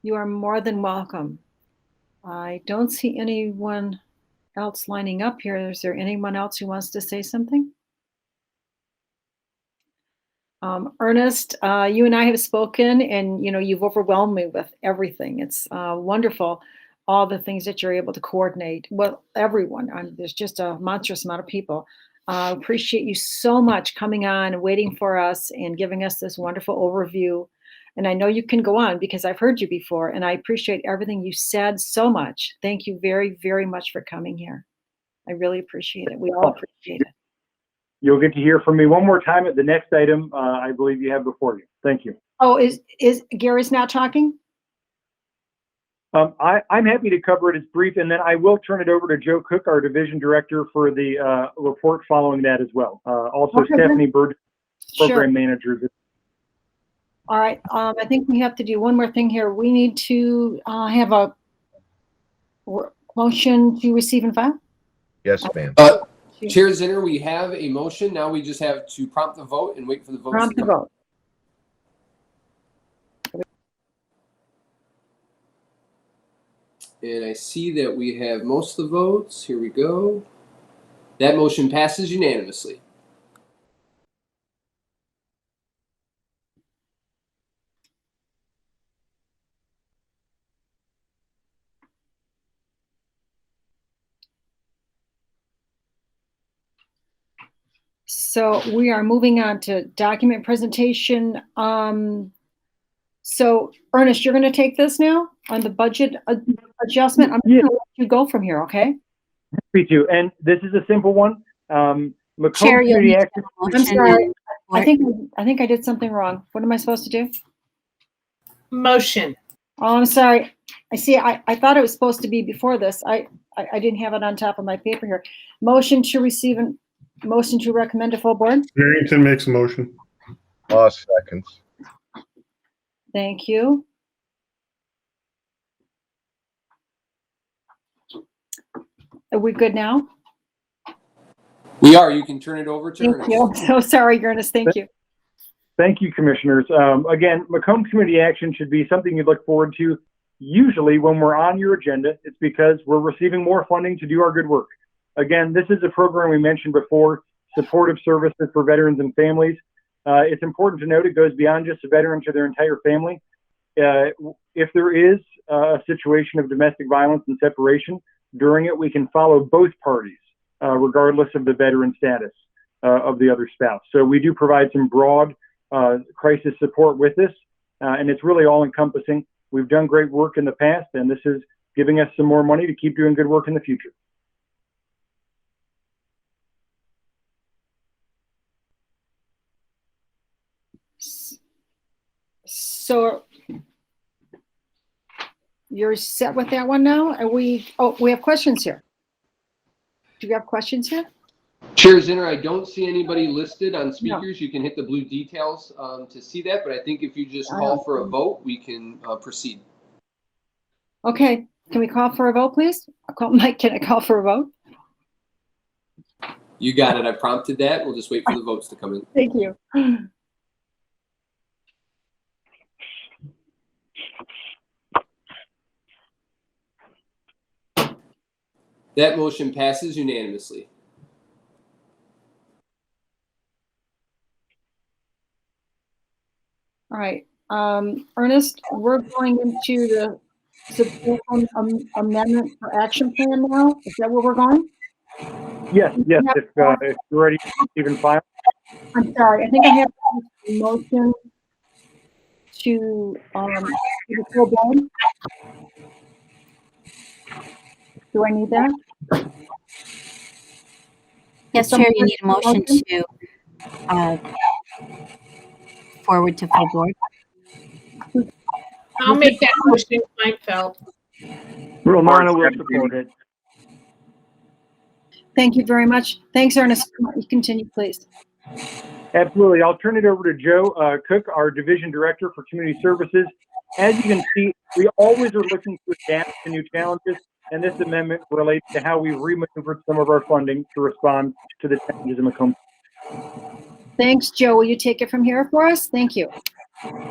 You are more than welcome. I don't see anyone else lining up here. Is there anyone else who wants to say something? Ernest, you and I have spoken, and you've overwhelmed me with everything. It's wonderful, all the things that you're able to coordinate. Well, everyone. There's just a monstrous amount of people. Appreciate you so much coming on and waiting for us and giving us this wonderful overview. And I know you can go on because I've heard you before, and I appreciate everything you said so much. Thank you very, very much for coming here. I really appreciate it. We all appreciate it.
You'll get to hear from me one more time at the next item I believe you have before you. Thank you.
Oh, is Gary's now talking?
I'm happy to cover it as brief, and then I will turn it over to Joe Cook, our division director, for the report following that as well. Also,
Okay,
Stephanie Bird, program
Sure.
manager.
All right. I think we have to do one more thing here. We need to have a motion to receive and file.
Yes, ma'am.
Chair Zinner, we have a motion. Now we just have to prompt the vote and wait for the votes
Prompt
to
the
come.
vote.
And I see that we have most of the votes. Here we go. That motion passes unanimously.
So we are moving on to document presentation. So Ernest, you're going to take this now on the budget adjustment. I'm going to let you go from here, okay?
Me too. And this is a simple one. Macomb
Chair, you'll
Community
need to
Action.
have a
I'm
motion.
sorry. I think I did something wrong. What am I supposed to do?
Motion.
Oh, I'm sorry. I see. I thought it was supposed to be before this. I didn't have it on top of my paper here. Motion to receive and motion to recommend to full board.
Harrington makes a motion.
Seconds.
Thank you. Are we good now?
We are. You can turn it over to
Thank
Ernest.
you. So sorry, Ernest. Thank you.
Thank you, commissioners. Again, Macomb Community Action should be something you look forward to. Usually when we're on your agenda, it's because we're receiving more funding to do our good work. Again, this is a program we mentioned before, supportive services for veterans and families. It's important to note it goes beyond just a veteran to their entire family. If there is a situation of domestic violence and separation, during it, we can follow both parties, regardless of the veteran status of the other spouse. So we do provide some broad crisis support with this, and it's really all encompassing. We've done great work in the past, and this is giving us some more money to keep doing good work in the future.
So you're set with that one now? Are we? Oh, we have questions here. Do you have questions here?
Chair Zinner, I don't see anybody listed on speakers. No. You can hit the blue details to see that, but I think if you just call for a vote, we can proceed.
Okay, can we call for a vote, please? Mike, can I call for a vote?
You got it. I prompted that. We'll just wait for the votes to come in.
Thank you.
That motion passes unanimously.
All right, Ernest, we're going into the substantial amendment for action plan now. Is that where we're going?
Yes, yes. If you're ready, even file.
I'm sorry. I think I have a motion to to the full board? Do I need that?
Yes, Chair, you need a motion to forward to full board.
I'll make that motion, Kleinfeld.
Romano will support it.
Thank you very much. Thanks, Ernest. You continue, please.
Absolutely. I'll turn it over to Joe Cook, our Division Director for Community Services. As you can see, we always are looking to adapt to new challenges, and this amendment relates to how we remaneuvered some of our funding to respond to the challenges in Macomb.
Thanks, Joe. Will you take it from here for us? Thank you.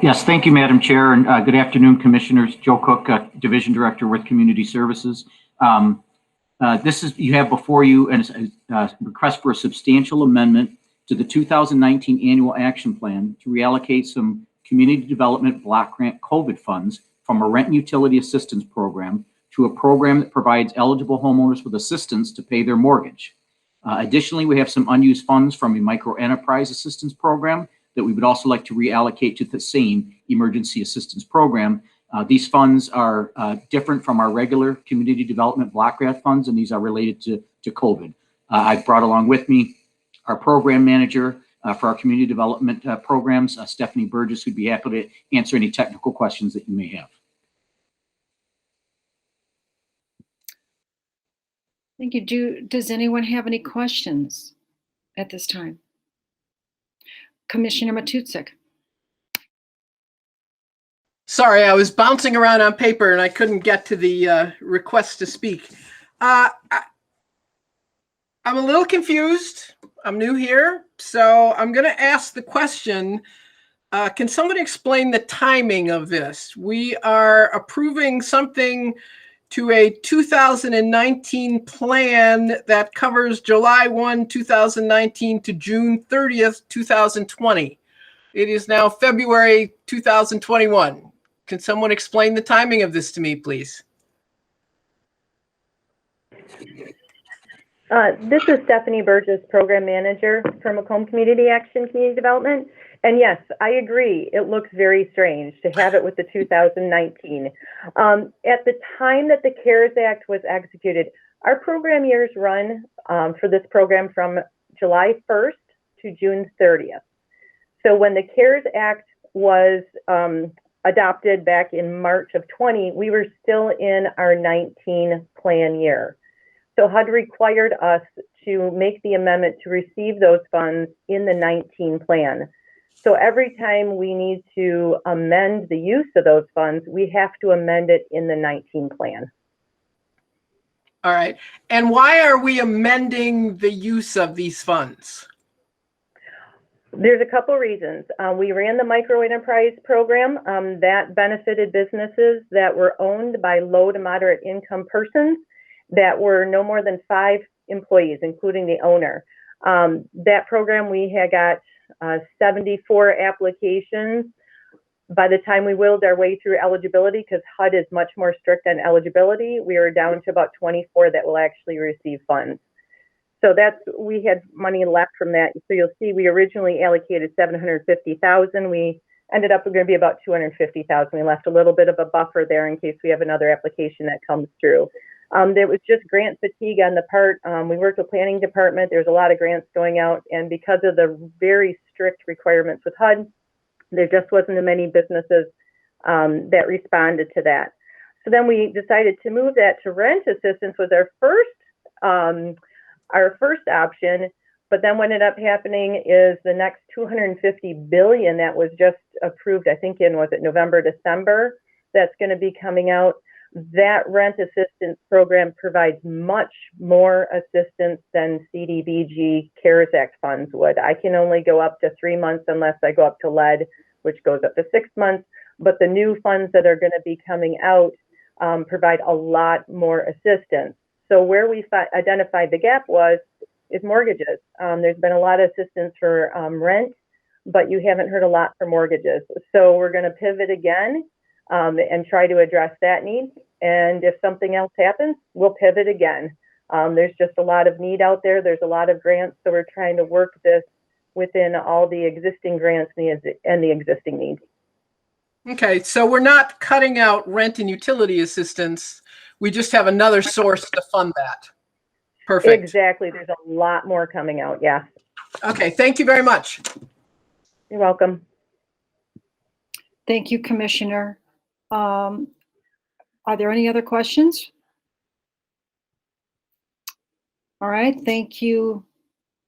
Yes, thank you, Madam Chair, and good afternoon, Commissioners. Joe Cook, Division Director with Community Services. You have before you a request for a substantial amendment to the 2019 Annual Action Plan to reallocate some Community Development Block Grant COVID funds from a rent and utility assistance program to a program that provides eligible homeowners with assistance to pay their mortgage. Additionally, we have some unused funds from a micro enterprise assistance program that we would also like to reallocate to the same emergency assistance program. These funds are different from our regular community development block grant funds, and these are related to COVID. I've brought along with me our program manager for our community development programs, Stephanie Burgess, who'd be happy to answer any technical questions that you may have.
Thank you. Does anyone have any questions at this time? Commissioner Matuszek.
Sorry, I was bouncing around on paper and I couldn't get to the request to speak. I'm a little confused. I'm new here, so I'm going to ask the question, can somebody explain the timing of this? We are approving something to a 2019 plan that covers July 1, 2019 to June 30th, 2020. It is now February 2021. Can someone explain the timing of this to me, please?
This is Stephanie Burgess, Program Manager for Macomb Community Action Community Development. And yes, I agree. It looks very strange to have it with the 2019. At the time that the CARES Act was executed, our program years run for this program from July 1st to June 30th. So when the CARES Act was adopted back in March of 20, we were still in our 19 plan year. So HUD required us to make the amendment to receive those funds in the 19 plan. So every time we need to amend the use of those funds, we have to amend it in the 19 plan.
All right. And why are we amending the use of these funds?
There's a couple reasons. We ran the micro enterprise program that benefited businesses that were owned by low to moderate income persons that were no more than 5 employees, including the owner. That program, we had got 74 applications. By the time we willed our way through eligibility, because HUD is much more strict on eligibility, we were down to about 24 that will actually receive funds. So we had money left from that. So you'll see we originally allocated $750,000. We ended up going to be about $250,000. We left a little bit of a buffer there in case we have another application that comes through. There was just grant fatigue on the part. We worked with planning department. There's a lot of grants going out, and because of the very strict requirements with HUD, there just wasn't as many businesses that responded to that. So then we decided to move that to rent assistance was our first option. But then what ended up happening is the next $250 billion that was just approved, I think was it November, December, that's going to be coming out. That rent assistance program provides much more assistance than CDBG CARES Act funds would. I can only go up to 3 months unless I go up to lead, which goes up to 6 months. But the new funds that are going to be coming out provide a lot more assistance. So where we identified the gap is mortgages. There's been a lot of assistance for rent, but you haven't heard a lot for mortgages. So we're going to pivot again and try to address that need. And if something else happens, we'll pivot again. There's just a lot of need out there. There's a lot of grants. So we're trying to work this within all the existing grants and the existing needs.
Okay, so we're not cutting out rent and utility assistance. We just have another source to fund that. Perfect.
Exactly. There's a lot more coming out. Yeah.
Okay, thank you very much.
You're welcome.
Thank you, Commissioner. Are there any other questions? All right, thank you.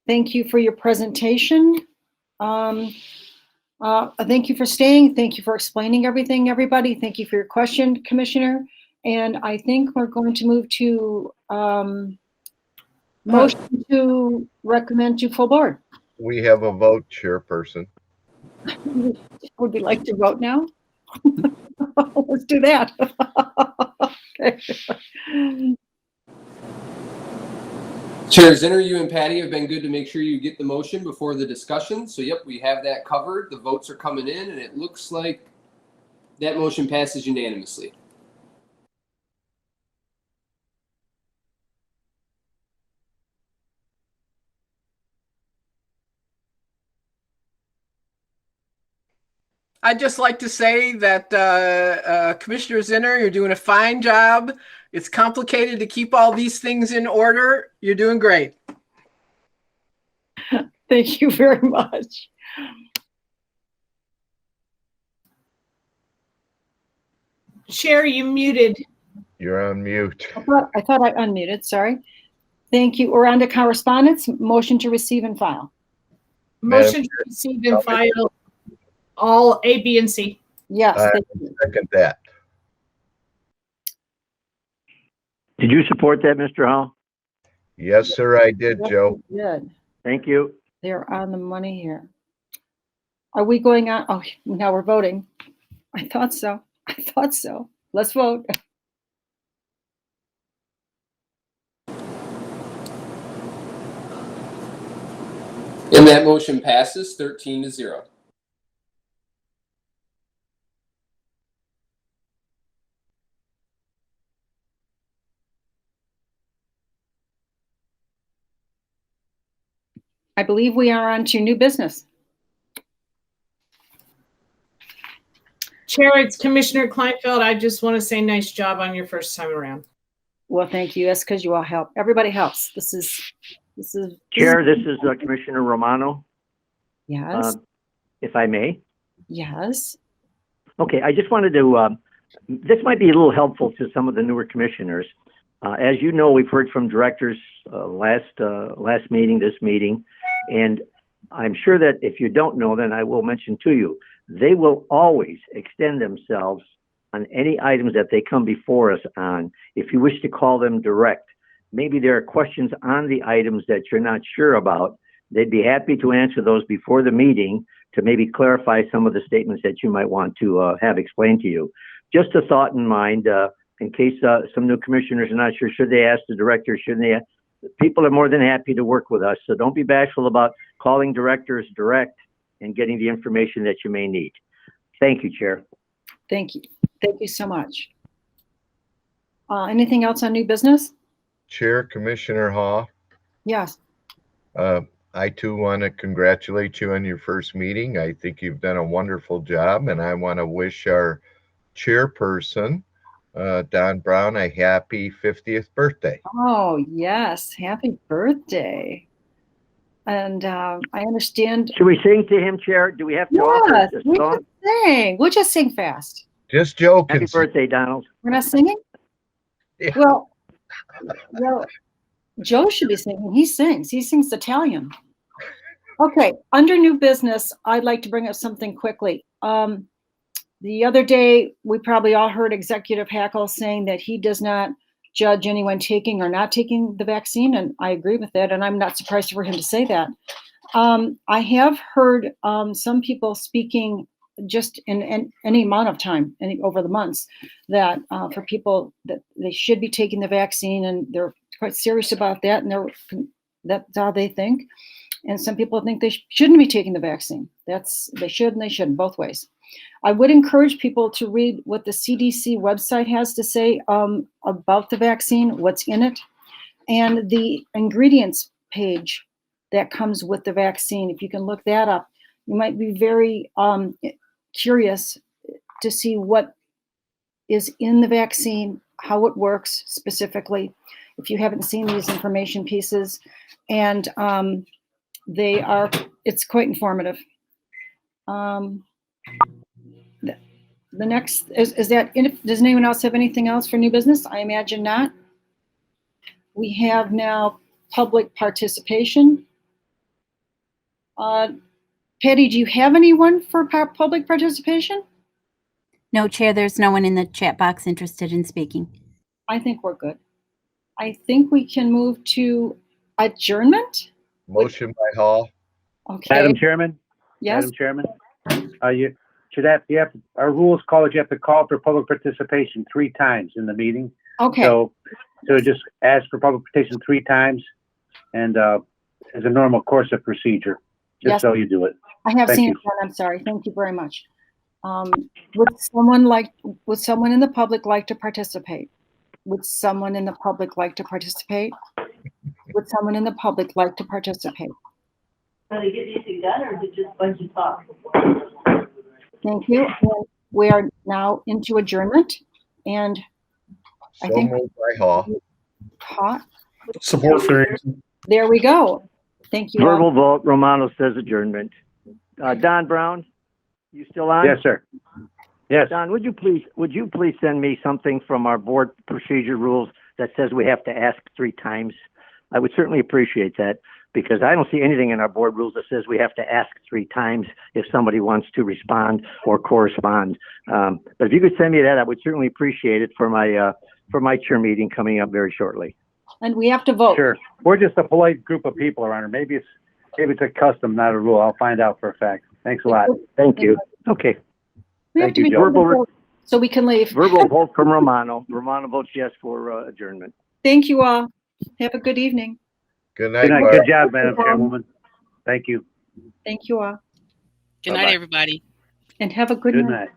Thank you for your presentation. Thank you for staying. Thank you for explaining everything, everybody. Thank you for your question, Commissioner. And I think we're going to move to motion to recommend to full board.
We have a vote, Chairperson.
Would we like to vote now? Let's do that. Okay.
Chair Zinner, you and Patty have been good to make sure you get the motion before the discussion. So yep, we have that covered. The votes are coming in and it looks like that motion passes unanimously.
I'd just like to say that Commissioner Zinner, you're doing a fine job. It's complicated to keep all these things in order. You're doing great.
Thank you very much.
Chair, you muted.
You're on mute.
I thought I unmuted, sorry. Thank you. We're on to correspondence. Motion to receive and file.
Motion to receive and file all A, B, and C.
Yes.
I second that.
Did you support that, Mr. Hall?
Yes, sir, I did, Joe.
Good.
Thank you.
They're on the money here. Are we going on? Oh, now we're voting. I thought so. I thought so. Let's vote.
And that motion passes 13-0.
I believe we are on to new business.
Chair, it's Commissioner Kleinfeld. I just want to say nice job on your first time around.
Well, thank you. That's because you all help. Everybody helps. This is
Chair, this is Commissioner Romano.
Yes.
If I may.
Yes.
Okay, I just wanted to, this might be a little helpful to some of the newer commissioners. As you know, we've heard from directors last meeting, this meeting, and I'm sure that if you don't know, then I will mention to you, they will always extend themselves on any items that they come before us on. If you wish to call them direct, maybe there are questions on the items that you're not sure about. They'd be happy to answer those before the meeting to maybe clarify some of the statements that you might want to have explained to you. Just a thought in mind, in case some new commissioners are not sure, should they ask the director, shouldn't they? People are more than happy to work with us, so don't be bashful about calling directors direct and getting the information that you may need. Thank you, Chair.
Thank you. Thank you so much. Anything else on new business?
Chair, Commissioner Hall.
Yes.
I too want to congratulate you on your first meeting. I think you've done a wonderful job, and I want to wish our chairperson, Don Brown, a happy 50th birthday.
Oh, yes. Happy birthday. And I understand.
Should we sing to him, Chair? Do we have to
Yes,
offer
we
a song?
can sing. We'll just sing fast.
Just joking.
Happy birthday, Donald.
We're not singing?
Yeah.
Well, Joe should be singing. He sings. He sings Italian. Okay, under new business, I'd like to bring up something quickly. The other day, we probably all heard Executive Hackle saying that he does not judge anyone taking or not taking the vaccine, and I agree with that, and I'm not surprised for him to say that. I have heard some people speaking just in any amount of time, over the months, that for people that they should be taking the vaccine, and they're quite serious about that, and that's how they think. And some people think they shouldn't be taking the vaccine. They should and they shouldn't, both ways. I would encourage people to read what the CDC website has to say about the vaccine, what's in it, and the ingredients page that comes with the vaccine. If you can look that up, you might be very curious to see what is in the vaccine, how it works specifically, if you haven't seen these information pieces. And it's quite informative. The next, does anyone else have anything else for new business? I imagine not. We have now public participation. Patty, do you have anyone for public participation?
No, Chair, there's no one in the chat box interested in speaking.
I think we're good. I think we can move to adjournment.
Motion by Hall.
Okay.
Madam Chairman?
Yes.
Madam Chairman? You should have, our rules call that you have to call for public participation 3 times in the meeting.
Okay.
So just ask for public participation 3 times and as a normal course of procedure, just
Yes.
so you do it.
I have
Thank
seen
you.
it done. I'm sorry. Thank you very much. Would someone in the public like to participate? Would someone in the public like to participate? Would someone in the public like to participate?
Are they getting anything done, or is it just a bunch of talk?
Thank you. And we are now into adjournment, and I
So
think
moved by Hall.
Support Farrington.
There we go. Thank you. all.
Verbal vote, Romano says adjournment. Don Brown, you still on?
Yes, sir. Yes.
Don, would you please send me something from our board procedure rules that says we have to ask 3 times? I would certainly appreciate that, because I don't see anything in our board rules that says we have to ask 3 times if somebody wants to respond or correspond. But if you could send me that, I would certainly appreciate it for my chair meeting coming up very shortly.
And we have to vote.
Sure. We're just a polite group of people around here. Maybe it's a custom, not a rule. I'll find out for a fact. Thanks a lot.
Thank you. Okay.
We have
Thank
to
you,
be
Joe.
verbal so we can leave.
Verbal vote from Romano. Romano votes yes for adjournment.
Thank you all. Have a good evening.
Good night.
Good night.
Barb.
Good job, Madam Chairwoman. Thank you.
Thank you all.
Good night, everybody.
And have a good
Good
night.
night.